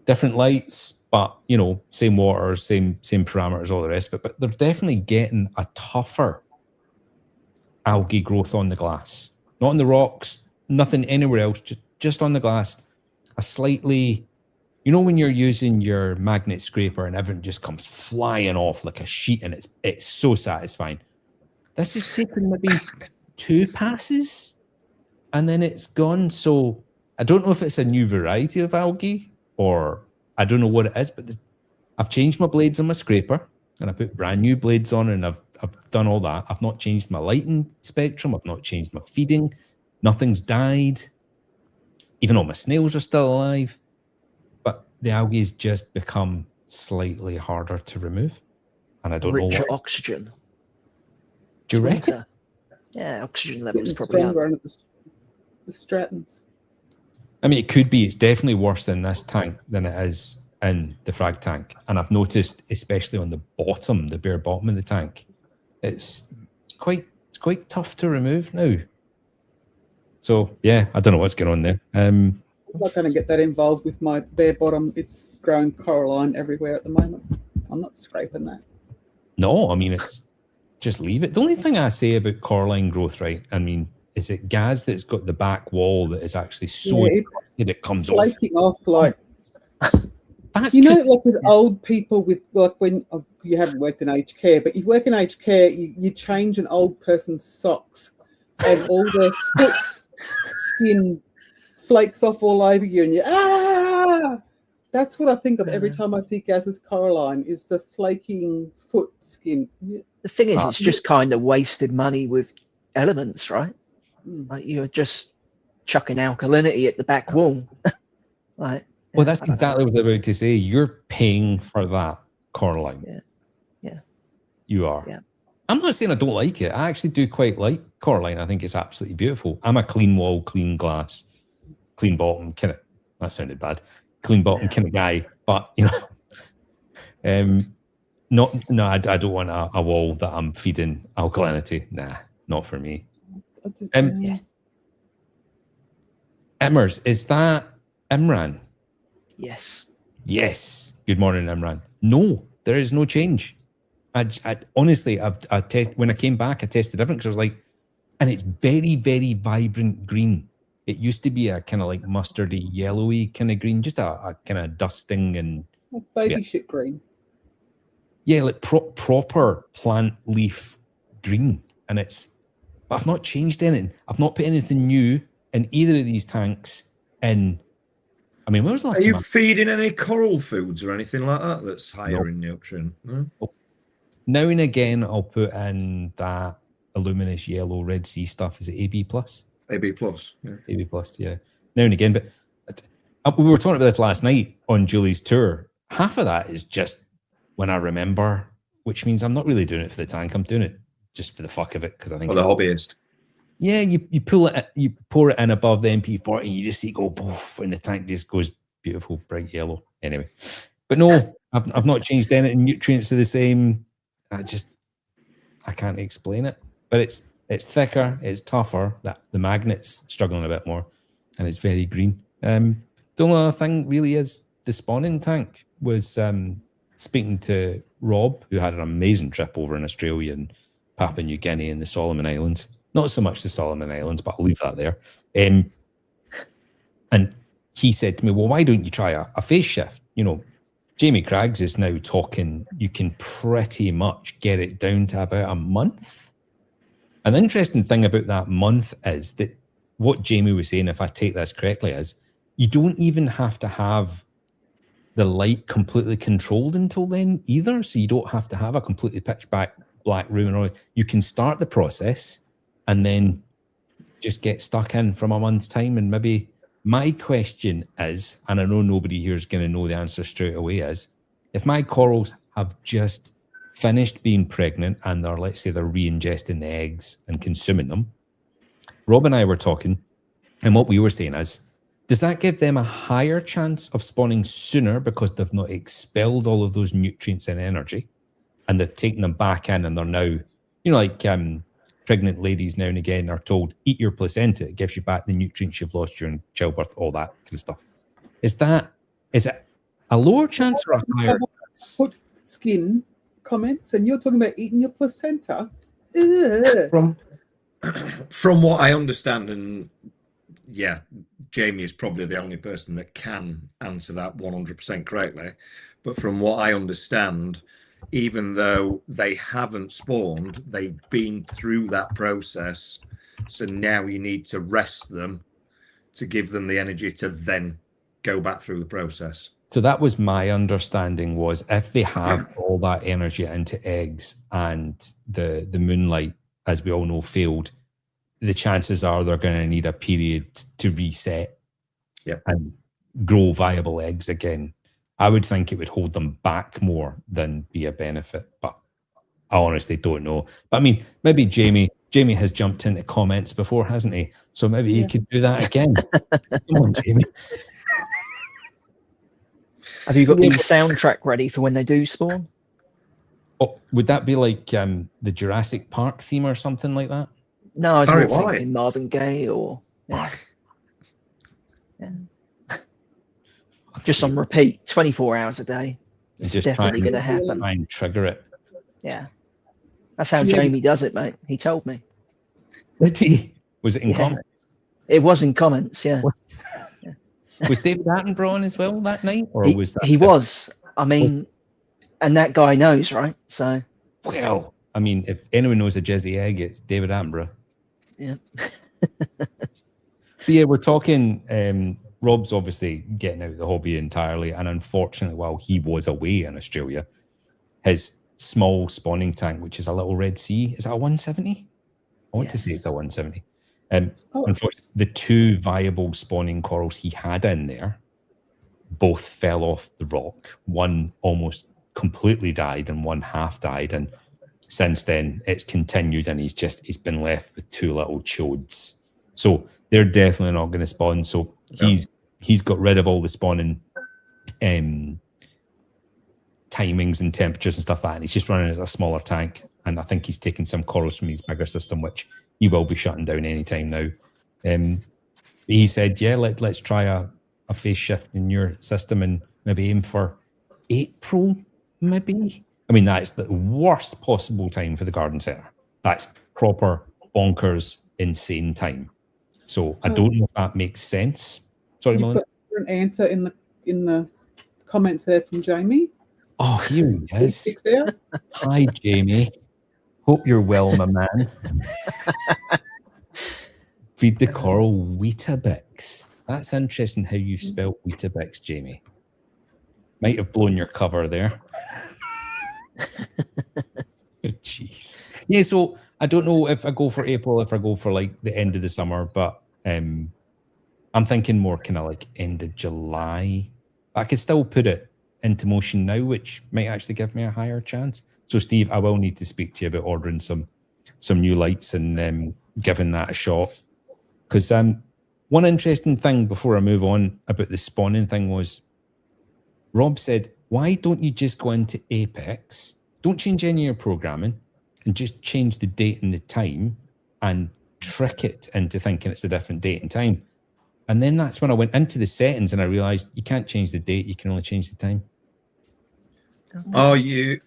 Speaker 2: different lights, but same water, same parameters, all the rest of it. But they're definitely getting a tougher algae growth on the glass, not on the rocks, nothing anywhere else, just on the glass. A slightly, when you're using your magnet scraper and everything just comes flying off like a sheet, and it's so satisfying. This is taking maybe 2 passes, and then it's gone. So I don't know if it's a new variety of algae or I don't know what it is, but I've changed my blades on my scraper and I put brand new blades on, and I've done all that. I've not changed my lighting spectrum. I've not changed my feeding. Nothing's died. Even all my snails are still alive. But the algae's just become slightly harder to remove. And I don't know
Speaker 5: Richer
Speaker 2: why.
Speaker 5: oxygen.
Speaker 2: Do you reckon?
Speaker 5: Winter. Yeah, oxygen levels
Speaker 3: Getting
Speaker 5: probably
Speaker 3: stronger
Speaker 5: up.
Speaker 3: under the Stratons.
Speaker 2: I mean, it could be. It's definitely worse in this tank than it is in the frag tank. And I've noticed, especially on the bottom, the bare bottom of the tank, it's quite tough to remove now. So yeah, I don't know what's going on there.
Speaker 3: I'm not going to get that involved with my bare bottom. It's growing coralline everywhere at the moment. I'm not scraping that.
Speaker 2: No, I mean, it's just leave it. The only thing I say about coralline growth, right, I mean, is it Gaz that's got the back wall that is actually so that it comes off.
Speaker 3: Flaking off like
Speaker 2: That's
Speaker 3: you know, like with old people, with like when you haven't worked in aged care, but you work in aged care, you change an old person's socks, and all their foot skin flakes off all over you, and you That's what I think of every time I see Gaz's coralline, is the flaking foot skin.
Speaker 5: The thing is, it's just kind of wasted money with elements, right? Like you're just chucking alkalinity at the back wall. Like,
Speaker 2: well, that's exactly what I was about to say. You're paying for that coralline.
Speaker 5: Yeah.
Speaker 2: You are.
Speaker 5: Yeah.
Speaker 2: I'm not saying I don't like it. I actually do quite like coralline. I think it's absolutely beautiful. I'm a clean wall, clean glass, clean bottom kind of. That sounded bad. Clean bottom kind of guy, but you know, I don't want a wall that I'm feeding alkalinity. Nah, not for me. Immers, is that Imran?
Speaker 5: Yes.
Speaker 2: Yes. Good morning, Imran. No, there is no change. I honestly, when I came back, I tested everything because I was like, and it's very, very vibrant green. It used to be a kind of like mustardy, yellowy kind of green, just a kind of dusting and
Speaker 3: baby shit green.
Speaker 2: Yeah, like proper plant leaf green, and I've not changed anything. I've not put anything new in either of these tanks. I mean, when was the last time?
Speaker 4: Are you feeding any coral foods or anything like that that's higher in nutrient? No?
Speaker 2: Now and again, I'll put in that luminous yellow Red Sea stuff. Is it AB plus?
Speaker 4: AB plus, yeah.
Speaker 2: AB plus, yeah. Now and again, but we were talking about this last night on Julie's tour. Half of that is just when I remember, which means I'm not really doing it for the tank. I'm doing it just for the fuck of it because I think.
Speaker 4: For the hobbyist.
Speaker 2: Yeah, you pull it, you pour it in above the MP40, and you just see it go poof, and the tank just goes beautiful, bright yellow. Anyway, but no, I've not changed anything. Nutrients are the same. I can't explain it, but it's thicker, it's tougher. That the magnet's struggling a bit more, and it's very green. The only other thing really is the spawning tank. Was speaking to Rob, who had an amazing trip over in Australia and Papua New Guinea and the Solomon Islands. Not so much the Solomon Islands, but I'll leave that there. And he said to me, well, why don't you try a phase shift? You know, Jamie Craggs is now talking, you can pretty much get it down to about a month. An interesting thing about that month is that what Jamie was saying, if I take this correctly, is you don't even have to have the light completely controlled until then either. So you don't have to have a completely pitch black room and all. You can start the process and then just get stuck in from a month's time. And maybe my question is, and I know nobody here is going to know the answer straight away, is if my corals have just finished being pregnant and let's say they're re-ingesting the eggs and consuming them, Rob and I were talking, and what we were saying is, does that give them a higher chance of spawning sooner because they've not expelled all of those nutrients and energy and they've taken them back in and they're now, you know, like pregnant ladies now and again are told, eat your placenta, it gives you back the nutrients you've lost during childbirth, all that kind of stuff. Is it a lower chance or a higher chance?
Speaker 3: Foot skin comments, and you're talking about eating your placenta?
Speaker 4: From what I understand, and yeah, Jamie is probably the only person that can answer that 100% correctly. But from what I understand, even though they haven't spawned, they've been through that process. So now you need to rest them to give them the energy to then go back through the process.
Speaker 2: So that was my understanding, was if they have all that energy into eggs and the moonlight, as we all know, failed, the chances are they're going to need a period to reset and grow viable eggs again. I would think it would hold them back more than be a benefit, but I honestly don't know. But I mean, maybe Jamie has jumped into comments before, hasn't he? So maybe he could do that again. Come on, Jamie.
Speaker 5: Have you got the soundtrack ready for when they do spawn?
Speaker 2: Oh, would that be like the Jurassic Park theme or something like that?
Speaker 5: No, I was
Speaker 4: Barry
Speaker 5: more
Speaker 4: White.
Speaker 5: thinking Marvin Gaye or just on repeat, 24 hours a day. It's
Speaker 2: Just
Speaker 5: definitely going to happen.
Speaker 2: Try and trigger it.
Speaker 5: Yeah, that's how Jamie does it, mate. He told me.
Speaker 2: Did he? Was it in comments?
Speaker 5: It was in comments, yeah.
Speaker 2: Was David Attenborough on as well that night, or was that?
Speaker 5: He was. I mean, and that guy knows, right? So.
Speaker 2: Well, I mean, if anyone knows a Jezzy egg, it's David Attenborough.
Speaker 5: Yeah.
Speaker 2: So yeah, we're talking. Rob's obviously getting out of the hobby entirely, and unfortunately, while he was away in Australia, his small spawning tank, which is a little Red Sea, is that a 170? I want to say it's a 170. Unfortunately, the two viable spawning corals he had in there both fell off the rock. One almost completely died and one half died. And since then, it's continued, and he's been left with two little chodes. So they're definitely not going to spawn. So he's got rid of all the spawning timings and temperatures and stuff like that. And he's just running as a smaller tank. And I think he's taking some corals from his bigger system, which he will be shutting down anytime now. He said, yeah, let's try a phase shift in your system and maybe aim for April, maybe. I mean, that's the worst possible time for the garden centre. That's proper bonkers, insane time. So I don't know if that makes sense. Sorry, Melinda.
Speaker 3: You've got an answer in the comments there from Jamie.
Speaker 2: Oh, here he is. Hi, Jamie. Hope you're well, my man. Feed the coral Weetabix. That's interesting how you spelled Weetabix, Jamie. Might have blown your cover there. Jeez. Yeah, so I don't know if I go for April, if I go for like the end of the summer, but I'm thinking more kind of like end of July. I could still put it into motion now, which might actually give me a higher chance. So, Steve, I will need to speak to you about ordering some new lights and giving that a shot. Because one interesting thing before I move on about the spawning thing was Rob said, why don't you just go into Apex, don't change any of your programming, and just change the date and the time and trick it into thinking it's a different date and time. And then that's when I went into the settings and I realized you can't change the date, you can only change the time.
Speaker 4: Are you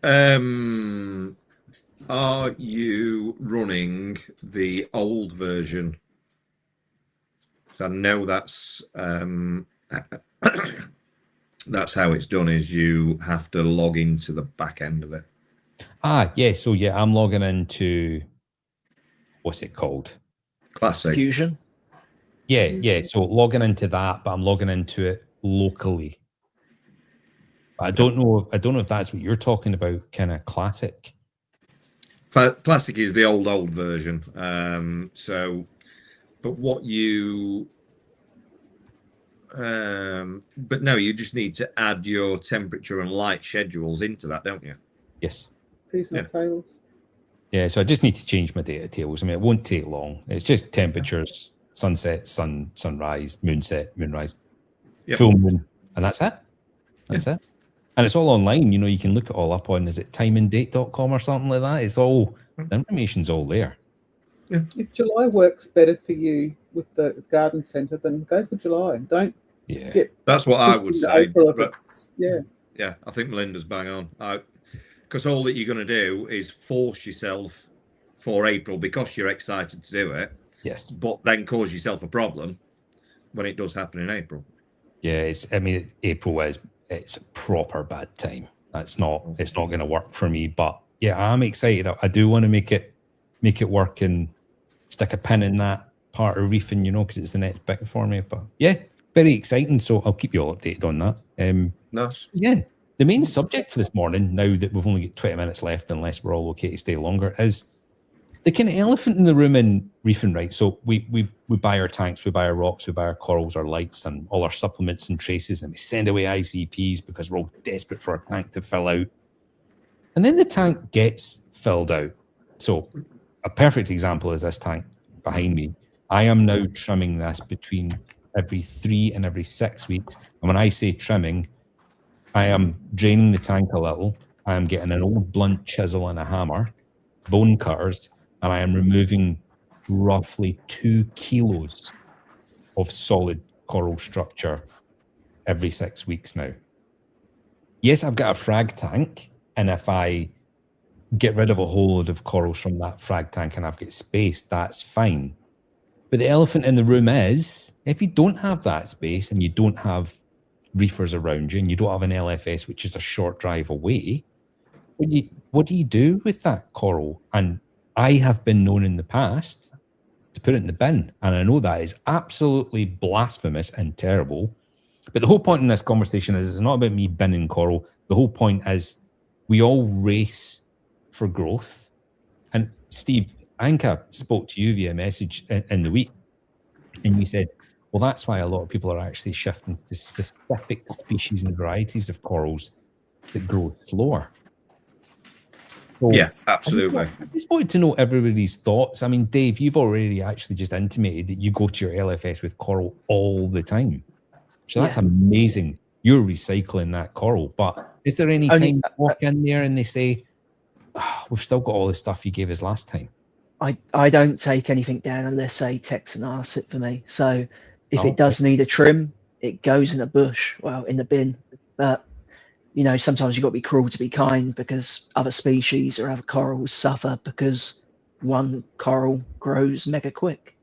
Speaker 4: running the old version? So I know that's that's how it's done, is you have to log into the back end of it.
Speaker 2: Yeah. So yeah, I'm logging into, what's it called?
Speaker 4: Classic.
Speaker 5: Fusion.
Speaker 2: Yeah. So logging into that, but I'm logging into it locally. I don't know if that's what you're talking about, kind of classic.
Speaker 4: Classic is the old version. But what you but no, you just need to add your temperature and light schedules into that, don't you?
Speaker 2: Yes.
Speaker 3: Seasonal tables.
Speaker 2: Yeah, so I just need to change my data tables. I mean, it won't take long. It's just temperatures, sunset, sunrise, moonset, moonrise, full moon, and that's it. That's it. And it's all online. You can look it all up on, is it timeanddate.com or something like that? It's all, the information's all there.
Speaker 3: Yeah. If July works better for you with the garden centre, then go for July. Don't
Speaker 4: that's what I would say. But
Speaker 3: yeah,
Speaker 4: I think Melinda's bang on. Because all that you're going to do is force yourself for April because you're excited to do it.
Speaker 2: Yes.
Speaker 4: But then cause yourself a problem when it does happen in April.
Speaker 2: Yeah, April it's a proper bad time. It's not going to work for me. But yeah, I'm excited. I do want to make it work and stick a pin in that part of reefing, because it's the next bit for me. But yeah, very exciting. So I'll keep you all updated on that.
Speaker 4: Nice.
Speaker 2: Yeah. The main subject for this morning, now that we've only got 20 minutes left, unless we're all okay to stay longer, is the kind of elephant in the room in reefing, right? So we buy our tanks, we buy our rocks, we buy our corals, our lights, and all our supplements and traces, and we send away ICPs because we're all desperate for our tank to fill out. And then the tank gets filled out. So a perfect example is this tank behind me. I am now trimming this between every 3 and every 6 weeks. And when I say trimming, I am draining the tank a little. I am getting an old blunt chisel and a hammer, bone cutters, and I am removing roughly 2 kilos of solid coral structure every 6 weeks now. Yes, I've got a frag tank, and if I get rid of a whole load of corals from that frag tank and I've got space, that's fine. But the elephant in the room is, if you don't have that space and you don't have reefers around you and you don't have an LFS, which is a short drive away, what do you do with that coral? And I have been known in the past to put it in the bin. And I know that is absolutely blasphemous and terrible. But the whole point in this conversation is it's not about me binning coral. The whole point is we all race for growth. And Steve, I think I spoke to you via message in the week, and you said, well, that's why a lot of people are actually shifting to specific species and varieties of corals that grow slower. So
Speaker 4: Yeah, absolutely.
Speaker 2: I just wanted to know everybody's thoughts. I mean, Dave, you've already actually just intimated that you go to your LFS with coral all the time. So that's amazing. You're recycling that coral. But is there any time you walk in there and they say, oh, we've still got all the stuff you gave us last time?
Speaker 5: I don't take anything down unless they text and ask it for me. So if it does need a trim, it goes in a bush, well, in the bin. But, you know, sometimes you've got to be cruel to be kind, because other species or other corals suffer because one coral grows mega quick.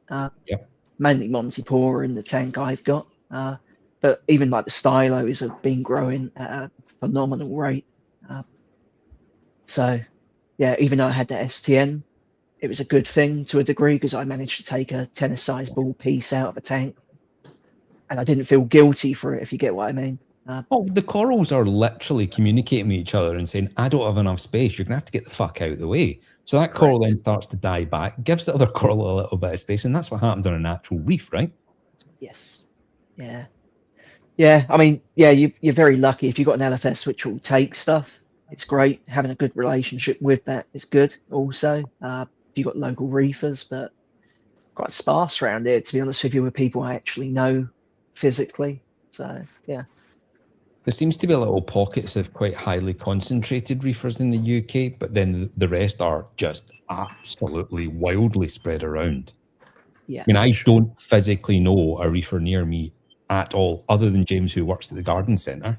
Speaker 5: Mainly Montipora in the tank I've got. But even like the stylos have been growing at a phenomenal rate. So, yeah, even though I had the STN, it was a good thing to a degree because I managed to take a tennis-sized ball piece out of a tank, and I didn't feel guilty for it, if you get what I mean.
Speaker 2: The corals are literally communicating with each other and saying, I don't have enough space. You're going to have to get the fuck out of the way. So that coral then starts to die back, gives the other coral a little bit of space, and that's what happens on a natural reef, right?
Speaker 5: Yes. Yeah. Yeah, I mean, yeah, you're very lucky if you've got an LFS which will take stuff. It's great. Having a good relationship with that is good also. If you've got local reefers, but quite sparse around here, to be honest with you, with people I actually know physically. So, yeah.
Speaker 2: There seems to be a little pockets of quite highly concentrated reefers in the UK, but then the rest are just absolutely wildly spread around.
Speaker 5: Yeah.
Speaker 2: I mean, I don't physically know a reefer near me at all, other than James, who works at the garden centre,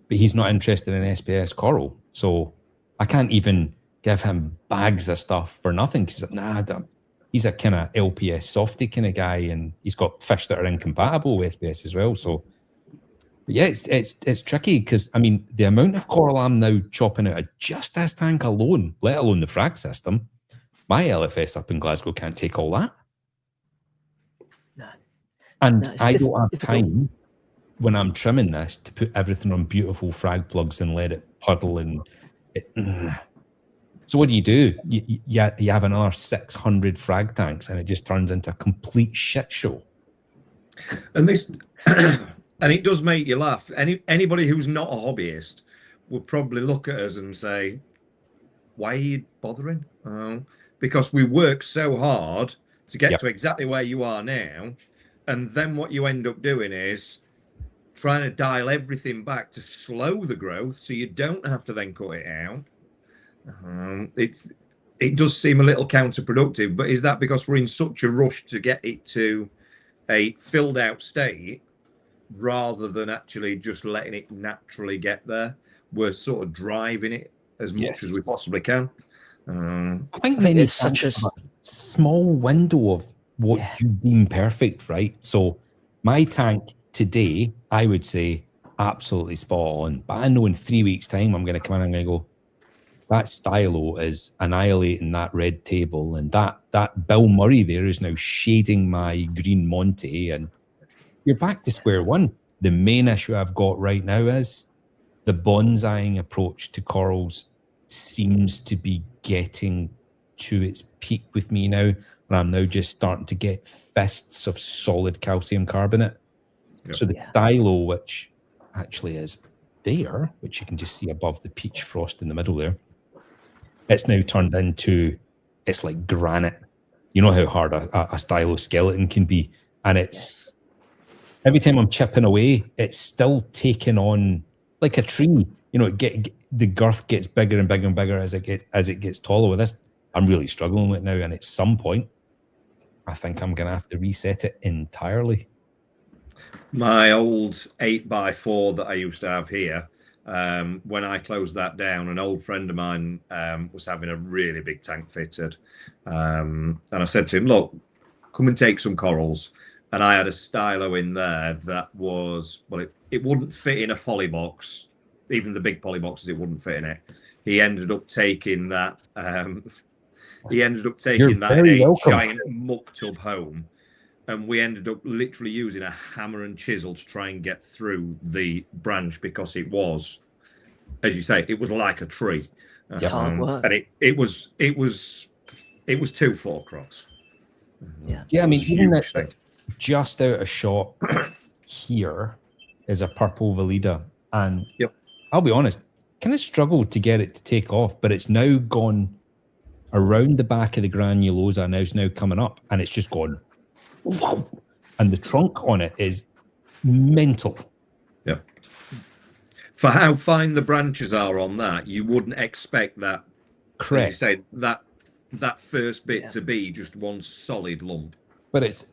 Speaker 2: but he's not interested in SPS coral. So I can't even give him bags of stuff for nothing, because he's a kind of LPS softy kind of guy, and he's got fish that are incompatible with SPS as well. So but yeah, it's tricky, because I mean, the amount of coral I'm now chopping out of just this tank alone, let alone the frag system, my LFS up in Glasgow can't take all that.
Speaker 5: No.
Speaker 2: And I don't have time when I'm trimming this to put everything on beautiful frag plugs and let it puddle. So what do? You have another 600 frag tanks, and it just turns into a complete shit show.
Speaker 4: And this, and it does make you laugh. Anybody who's not a hobbyist would probably look at us and say, "Why are you bothering?" Because we work so hard to get to exactly where you are now. And then what you end up doing is trying to dial everything back to slow the growth, so you don't have to then cut it out. It does seem a little counterproductive, but is that because we're in such a rush to get it to a filled out state rather than actually just letting it naturally get there? We're sort of driving it as much as we possibly can.
Speaker 2: I think it's such a small window of what you deem perfect, right? So my tank today, I would say absolutely spot on, but I know in 3 weeks' time I'm going to come in and I'm going to go, that stylo is annihilating that red table, and that Bill Murray there is now shading my green Monty, and you're back to square one. The main issue I've got right now is the bonsaiing approach to corals seems to be getting to its peak with me now, and I'm now just starting to get fists of solid calcium carbonate. Yep. So the stylo, which actually is there, which you can just see above the peach frost in the middle there, it's now turned into, it's like granite. You know how hard a stylo skeleton can be, and it's every time I'm chipping away, it's still taking on like a tree. You know, the girth gets bigger and bigger and bigger as it gets taller. With this, I'm really struggling with it now, and at some point, I think I'm going to have to reset it entirely.
Speaker 4: My old 8x4 that I used to have here, when I closed that down, an old friend of mine was having a really big tank fitted. And I said to him, look, come and take some corals. And I had a stylo in there that was, well, it wouldn't fit in a poly box. Even the big poly boxes, it wouldn't fit in it. He ended up taking that. In a giant muck tub home. And we ended up literally using a hammer and chisel to try and get through the branch, because it was, as you say, it was like a tree.
Speaker 5: Hard work.
Speaker 4: And it was 2 4-cross.
Speaker 2: Yeah, I mean, even this, just out of shot here is a purple Velida, and I'll be honest, kind of struggled to get it to take off, but it's now gone around the back of the granulosa, and it's now coming up, and it's just gone. And the trunk on it is mental. Yeah.
Speaker 4: For how fine the branches are on that, you wouldn't expect that.
Speaker 2: Correct.
Speaker 4: As you say, that first bit to be just one solid lump.
Speaker 2: But it's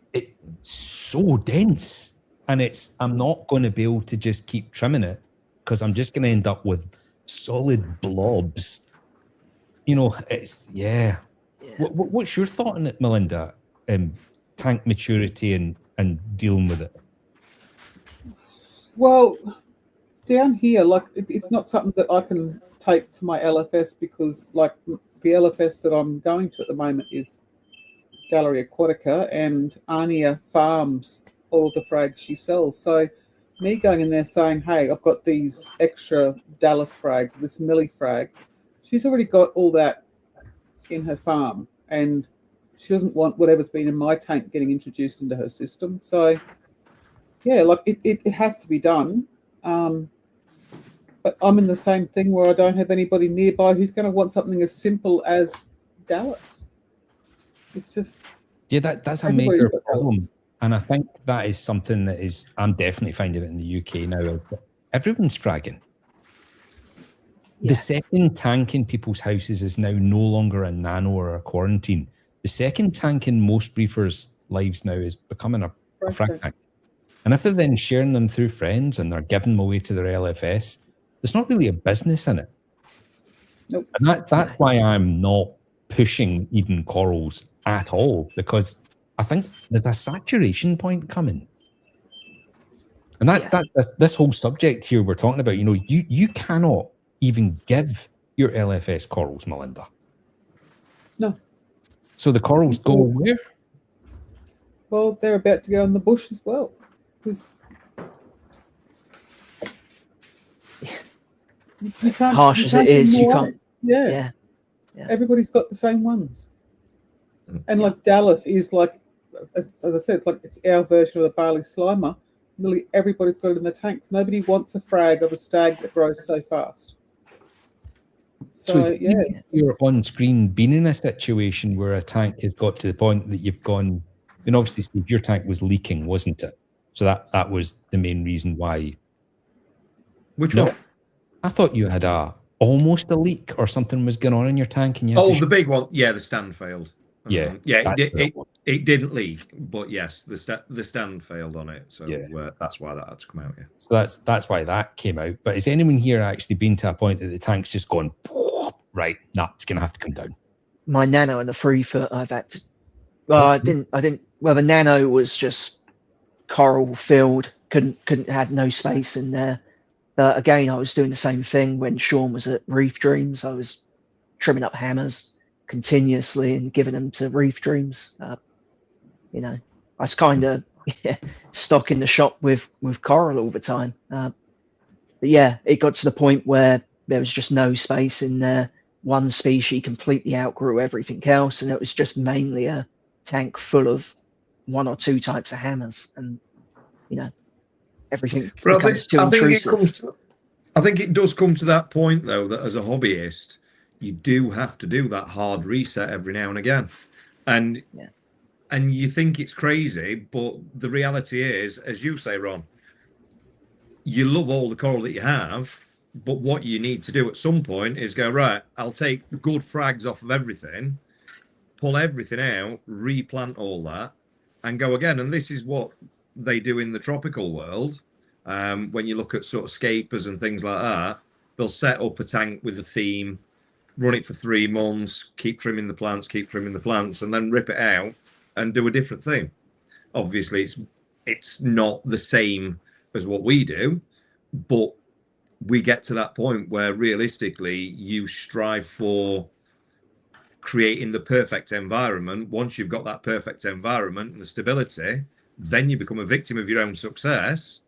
Speaker 2: so dense, and I'm not going to be able to just keep trimming it, because I'm just going to end up with solid blobs. You know, What's your thought on it, Melinda? Tank maturity and dealing with it?
Speaker 3: Well, down here, like it's not something that I can take to my LFS, because like the LFS that I'm going to at the moment is Gallery Aquatica, and Ania farms all of the frags she sells. So me going in there saying, hey, I've got these extra Dallas frags, this Millie frag, she's already got all that in her farm, and she doesn't want whatever's been in my tank getting introduced into her system. So, yeah, like it has to be done. But I'm in the same thing where I don't have anybody nearby who's going to want something as simple as Dallas. It's just...
Speaker 2: Yeah, that's a major problem. And I think that is something that I'm definitely finding it in the UK now, is that everyone's fragging. The second tank in people's houses is now no longer a nano or a quarantine. The second tank in most reefers' lives now is becoming a frag tank. And if they're then sharing them through friends and they're giving them away to their LFS, there's not really a business in it.
Speaker 3: Nope.
Speaker 2: And that's why I'm not pushing Eden corals at all, because I think there's a saturation point coming. And that's this whole subject here we're talking about. You know, you cannot even give your LFS corals, Melinda.
Speaker 3: No.
Speaker 2: So the corals go where?
Speaker 3: Well, they're about to go in the bush as well. Because you can't,
Speaker 5: harsh as it is, you can't.
Speaker 3: Yeah. Everybody's got the same ones. And like Dallas is like, as I said, it's our version of the Barley Slimer. Nearly everybody's got it in the tanks. Nobody wants a frag of a stag that grows so fast. So
Speaker 2: you're on screen been in a situation where a tank has got to the point that you've gone, and obviously, Steve, your tank was leaking, wasn't it? So that was the main reason why.
Speaker 4: Which one?
Speaker 2: I thought you had almost a leak or something was going on in your tank, and you had
Speaker 4: the big one. Yeah, the stand failed. It didn't leak, but yes, the stand failed on it. So that's why that had to come out. Yeah.
Speaker 2: So that's why that came out. But has anyone here actually been to a point that the tank's just gone right? It's going to have to come down.
Speaker 5: My nano and the 3 foot, I've had to. Well, I didn't. Well, the nano was just coral filled. Had no space in there. But again, I was doing the same thing when Sean was at Reef Dreams. I was trimming up hammers continuously and giving them to Reef Dreams. I was kind of, stock in the shop with coral all the time. But yeah, it got to the point where there was just no space in there. One species completely outgrew everything else, and it was just mainly a tank full of 1 or 2 types of hammers, and everything becomes too intrusive.
Speaker 4: I think it does come to that point, though, that as a hobbyist, you do have to do that hard reset every now and again. And you think it's crazy, but the reality is, as you say, Ron, you love all the coral that you have, but what you need to do at some point is go, right, I'll take good frags off of everything, pull everything out, replant all that, and go again. And this is what they do in the tropical world. When you look at sort of scapers and things like that, they'll set up a tank with a theme, run it for 3 months, keep trimming the plants, and then rip it out and do a different thing. Obviously, it's not the same as what we do, but we get to that point where realistically you strive for creating the perfect environment. Once you've got that perfect environment and the stability, then you become a victim of your own success.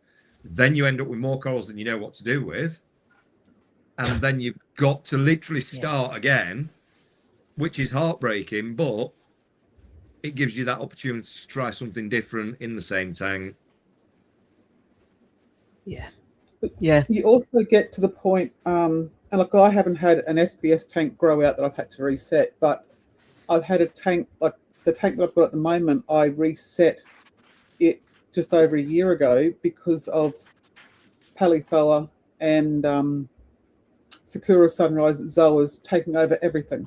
Speaker 4: Then you end up with more corals than you know what to do with. And then you've got to literally start again, which is heartbreaking, but it gives you that opportunity to try something different in the same tank.
Speaker 5: Yeah.
Speaker 3: You also get to the point, and like I haven't had an SBS tank grow out that I've had to reset, but I've had a tank, like the tank that I've got at the moment, I reset it just over a year ago because of Polyphoa and Sakura Sunrise Zoas taking over everything.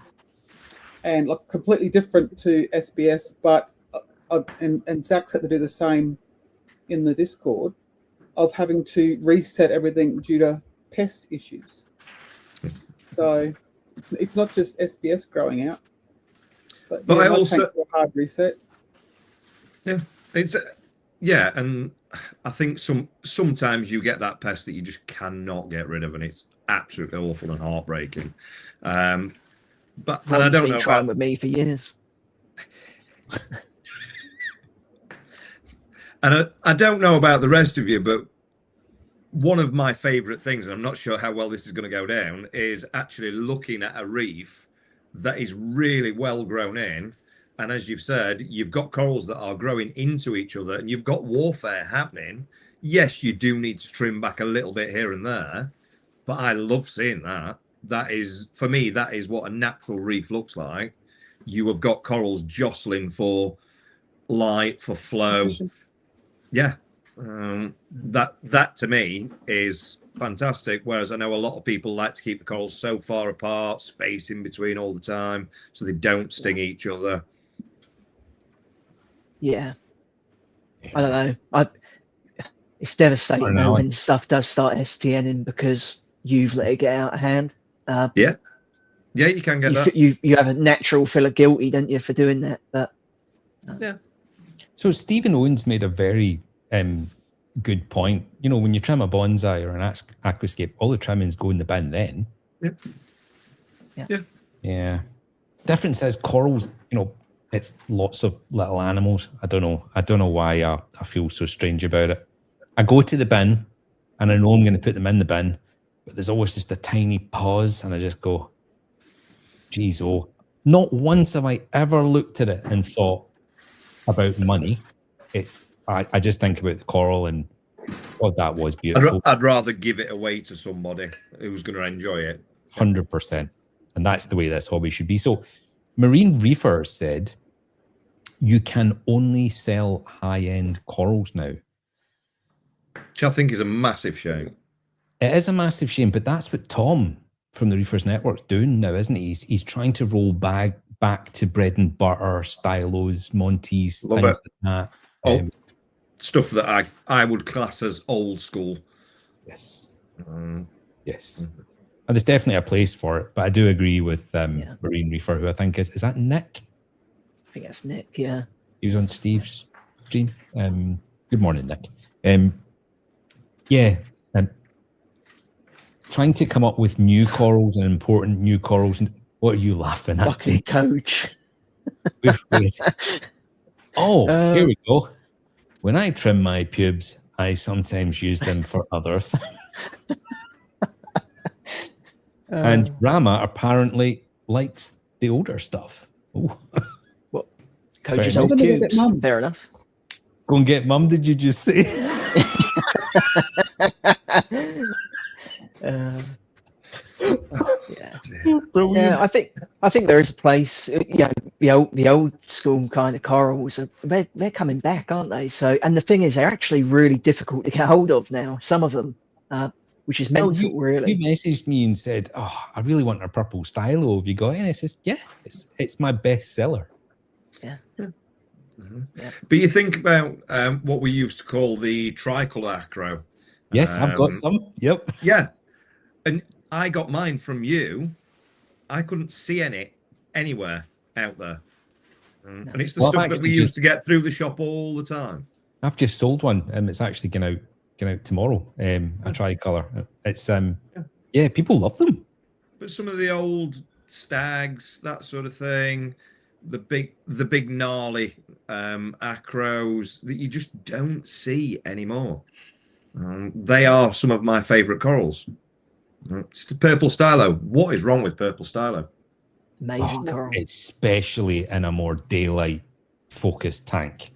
Speaker 3: And like completely different to SBS, but and Zach's had to do the same in the Discord of having to reset everything due to pest issues. So it's not just SBS growing out, but
Speaker 4: I also
Speaker 3: a hard reset.
Speaker 4: Yeah, and I think sometimes you get that pest that you just cannot get rid of, and it's absolutely awful and heartbreaking. But and I don't know
Speaker 5: trying with me for years.
Speaker 4: And I don't know about the rest of you, but one of my favorite things, and I'm not sure how well this is going to go down, is actually looking at a reef that is really well grown in. And as you've said, you've got corals that are growing into each other and you've got warfare happening. Yes, you do need to trim back a little bit here and there, but I love seeing that. That is, for me, that is what a natural reef looks like. You have got corals jostling for light, for flow. Yeah. That to me is fantastic. Whereas I know a lot of people like to keep the corals so far apart, space in between all the time, so they don't sting each other.
Speaker 5: Yeah. I don't know. It's devastating though when stuff does start STNing because you've let it get out of hand.
Speaker 4: Yeah, you can get that.
Speaker 5: You have a natural feel of guilty, don't you, for doing that? But
Speaker 6: yeah.
Speaker 2: So Stephen Owens made a very good point. You know, when you trim a bonsai or an aquascape, all the trimmings go in the bin then. Yeah. Difference is corals, you know, it's lots of little animals. I don't know why I feel so strange about it. I go to the bin and I know I'm going to put them in the bin, but there's always just a tiny pause and I just go, geez, not once have I ever looked at it and thought about money. I just think about the coral and God, that was beautiful.
Speaker 4: I'd rather give it away to somebody who's going to enjoy it.
Speaker 2: 100%. And that's the way this hobby should be. So Marine Reefer said, you can only sell high-end corals now.
Speaker 4: Which I think is a massive shame.
Speaker 2: It is a massive shame, but that's what Tom from the Reefers Network's doing now, isn't he? He's trying to roll back to bread and butter, stylos, Montes,
Speaker 4: Love
Speaker 2: things
Speaker 4: it.
Speaker 2: like that.
Speaker 4: Stuff that I would class as old school.
Speaker 2: Yes. Yes. And there's definitely a place for it, but I do agree with Marine Reefer, who I think is that Nick?
Speaker 5: I think that's Nick, yeah.
Speaker 2: He was on Steve's stream. Good morning, Nick. Trying to come up with new corals and important new corals. What are you laughing at?
Speaker 5: Fucking coach.
Speaker 2: Here we go. when I trim my pubes, I sometimes use them for other things. And Rama apparently likes the older stuff. Ooh.
Speaker 5: What? Coach's
Speaker 2: Very
Speaker 5: old
Speaker 2: nice.
Speaker 5: pubes. Fair enough.
Speaker 2: Go and get mum, did you just say?
Speaker 5: Yeah.
Speaker 2: Brilliant.
Speaker 5: Yeah, I think there is a place. Yeah, the old school kind of corals they're coming back, aren't they? So, and the thing is, they're actually really difficult to get hold of now. Some of them, which is mental, really.
Speaker 2: You messaged me and said, "Oh, I really want a purple stylo. Have you got it?" And I says, "Yeah, it's my best seller."
Speaker 5: Yeah.
Speaker 4: Yeah. But you think about what we used to call the tricolour acro.
Speaker 2: Yes, I've got some. Yep.
Speaker 4: Yeah. And I got mine from you. I couldn't see any anywhere out there. And it's the stuff that we used to get through the shop all the time.
Speaker 2: I've just sold one. It's actually going out tomorrow. A tricolour. It's yeah, people love them.
Speaker 4: But some of the old stags, that sort of thing, the big gnarly acros that you just don't see anymore. They are some of my favourite corals. It's the purple stylo. What is wrong with purple stylo?
Speaker 5: Amazing coral.
Speaker 2: Especially in a more daylight focused tank.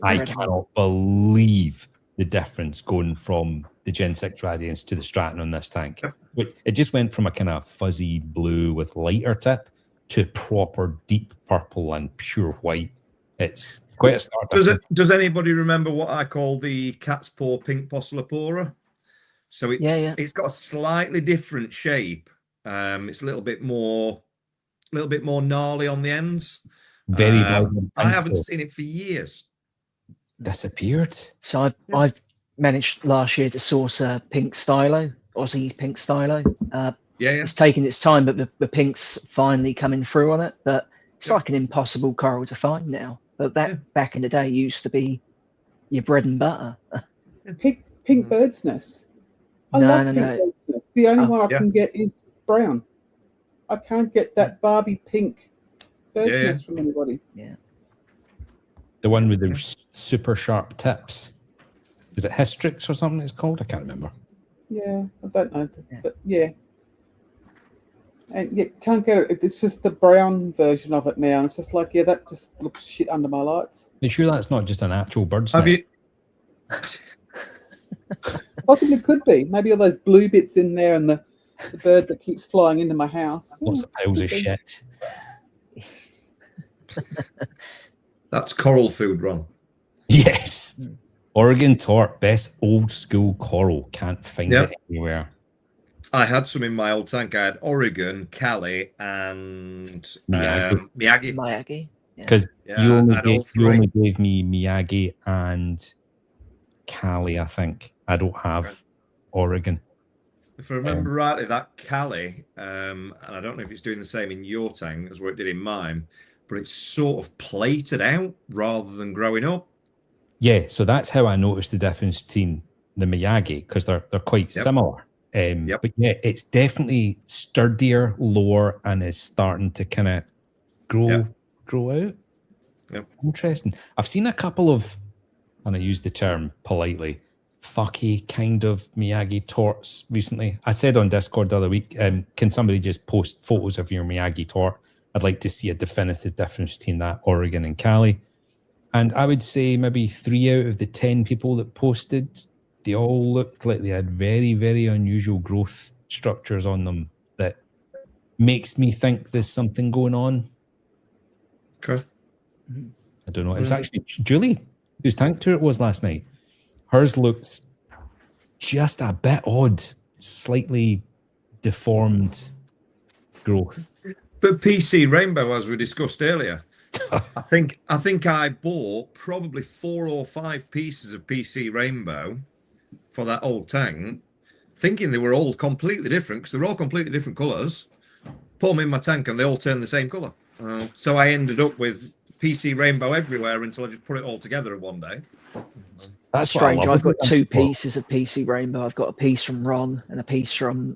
Speaker 2: I cannot believe the difference going from the Gen 6 Radiance to the Straton on this tank. It just went from a kind of fuzzy blue with lighter tip to proper deep purple and pure white. It's quite a start.
Speaker 4: Does anybody remember what I call the cat's paw pink Possilopora? So it's got a slightly different shape. It's a little bit more gnarly on the ends.
Speaker 2: Very
Speaker 4: I haven't seen it for years.
Speaker 2: Disappeared.
Speaker 5: So I've managed last year to source a pink stylo, Aussie pink stylo. It's taken its time, but the pink's finally coming through on it. But it's like an impossible coral to find now. But that back in the day used to be your bread and butter.
Speaker 3: Pink bird's nest. I love pink bird's nest. The only one I can get is brown. I can't get that Barbie pink bird's nest from anybody.
Speaker 5: Yeah.
Speaker 2: The one with the super sharp tips. Is it Hystrix or something it's called? I can't remember.
Speaker 3: Yeah, I don't know. But yeah. And you can't get it. It's just the brown version of it now. And it's just like, that just looks shit under my lights.
Speaker 2: Are you sure that's not just an actual bird's
Speaker 4: Have
Speaker 2: nest?
Speaker 3: Possibly could be. Maybe all those blue bits in there and the bird that keeps flying into my house.
Speaker 2: Lots of piles of shit.
Speaker 4: That's coral food, Ron.
Speaker 2: Yes. Oregon Tort, best old school coral. Can't find it anywhere.
Speaker 4: I had some in my old tank. I had Oregon, Cali, and Miyagi.
Speaker 2: Because you only gave me Miyagi and Cali, I think. I don't have Oregon.
Speaker 4: If I remember rightly, that Cali, and I don't know if it's doing the same in your tank as what it did in mine, but it's sort of plated out rather than growing up.
Speaker 2: Yeah, so that's how I noticed the difference between the Miyagi, because they're quite similar. But yeah, it's definitely sturdier, lower, and is starting to kind of grow out.
Speaker 4: Yep.
Speaker 2: Interesting. I've seen a couple of, and I use the term politely, fucky kind of Miyagi torts recently. I said on Discord the other week, can somebody just post photos of your Miyagi tort? I'd like to see a definitive difference between that Oregon and Cali. And I would say maybe 3 out of the 10 people that posted, they all looked like they had very, very unusual growth structures on them that makes me think there's something going on.
Speaker 4: Okay.
Speaker 2: I don't know. It was actually Julie, whose tank tour it was last night. Hers looked just a bit odd, slightly deformed growth.
Speaker 4: But PC Rainbow, as we discussed earlier, I think I bought probably 4 or 5 pieces of PC Rainbow for that old tank, thinking they were all completely different because they're all completely different colours. Put them in my tank and they all turn the same colour. So I ended up with PC Rainbow everywhere until I just put it all together one day.
Speaker 5: That's strange. I've got 2 pieces of PC Rainbow. I've got a piece from Ron and a piece from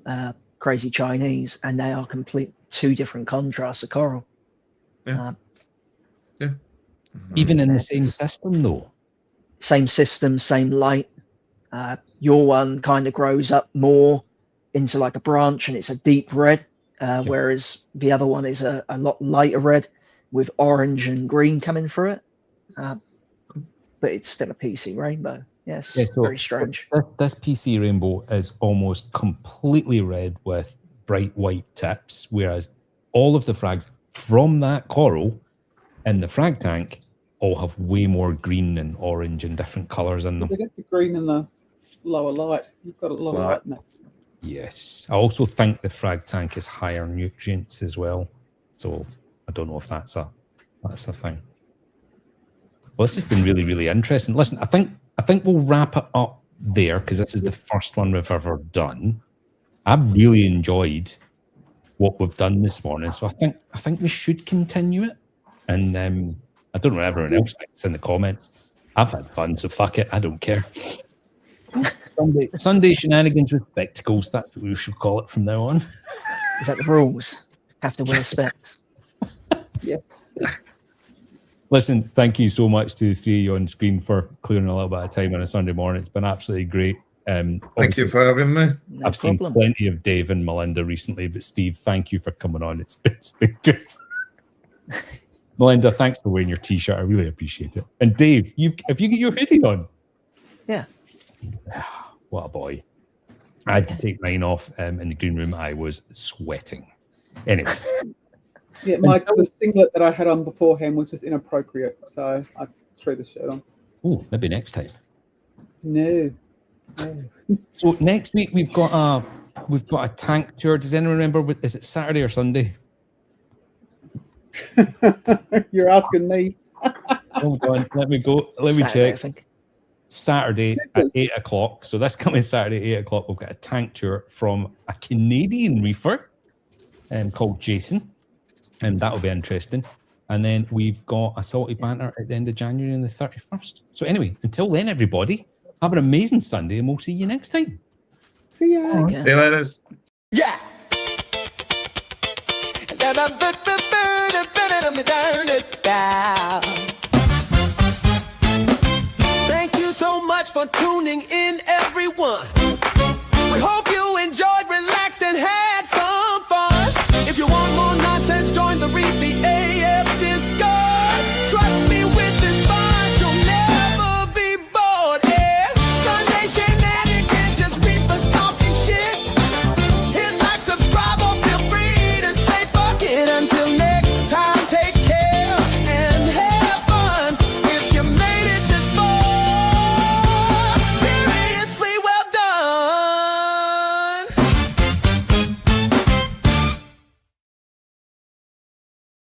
Speaker 5: Crazy Chinese, and they are complete 2 different contrasts of coral.
Speaker 4: Yeah.
Speaker 2: Even in the same system, though.
Speaker 5: same system, same light. Your one kind of grows up more into like a branch, and it's a deep red, whereas the other one is a lot lighter red with orange and green coming through it. But it's still a PC rainbow. Yes, yeah, so very strange.
Speaker 2: This PC rainbow is almost completely red with bright white tips, whereas all of the frags from that coral in the frag tank all have way more green and orange and different colours in them.
Speaker 3: They get the green in the lower light. You've got a lot of light in that.
Speaker 2: Yes. I also think the frag tank is higher nutrients as well. So I don't know if that's a thing. Well, this has been really, really interesting. Listen, I think we'll wrap it up there because this is the first one we've ever done. I've really enjoyed what we've done this morning, so I think we should continue it. And I don't know what everyone else thinks in the comments. I've had fun, so fuck it, I don't care. Sunday shenanigans with spectacles. That's what we should call it from now on.
Speaker 5: Is that the rules? Have to wear specs.
Speaker 3: Yes.
Speaker 2: Listen, thank you so much to the three of you on screen for clearing a little bit of time on a Sunday morning. It's been absolutely great.
Speaker 4: Thank you for having me.
Speaker 2: I've seen plenty of Dave and Melinda recently, but Steve, thank you for coming on. It's been good. Melinda, thanks for wearing your t-shirt. I really appreciate it. And Dave, have you got your hoodie on?
Speaker 5: Yeah.
Speaker 2: What a boy. I had to take mine off in the green room. I was sweating. Anyway.
Speaker 3: Yeah, the singlet that I had on beforehand was just inappropriate, so I threw the shirt on.
Speaker 2: Oh, maybe next time.
Speaker 3: No.
Speaker 2: So next week we've got a tank tour. Does anyone remember? Is it Saturday or Sunday?
Speaker 3: You're asking me.
Speaker 2: Hold on, let me go. Let me
Speaker 5: Saturday,
Speaker 2: check.
Speaker 5: I think.
Speaker 2: Saturday at 8 o'clock. So this coming Saturday at 8 o'clock, we've got a tank tour from a Canadian reefer called Jason. And that'll be interesting. And then we've got a salty banter at the end of January on the 31st. So anyway, until then, everybody, have an amazing Sunday and we'll see you next time.
Speaker 3: See ya.
Speaker 5: Okay.
Speaker 4: See you later.
Speaker 1: Yeah. Thank you so much for tuning in, everyone.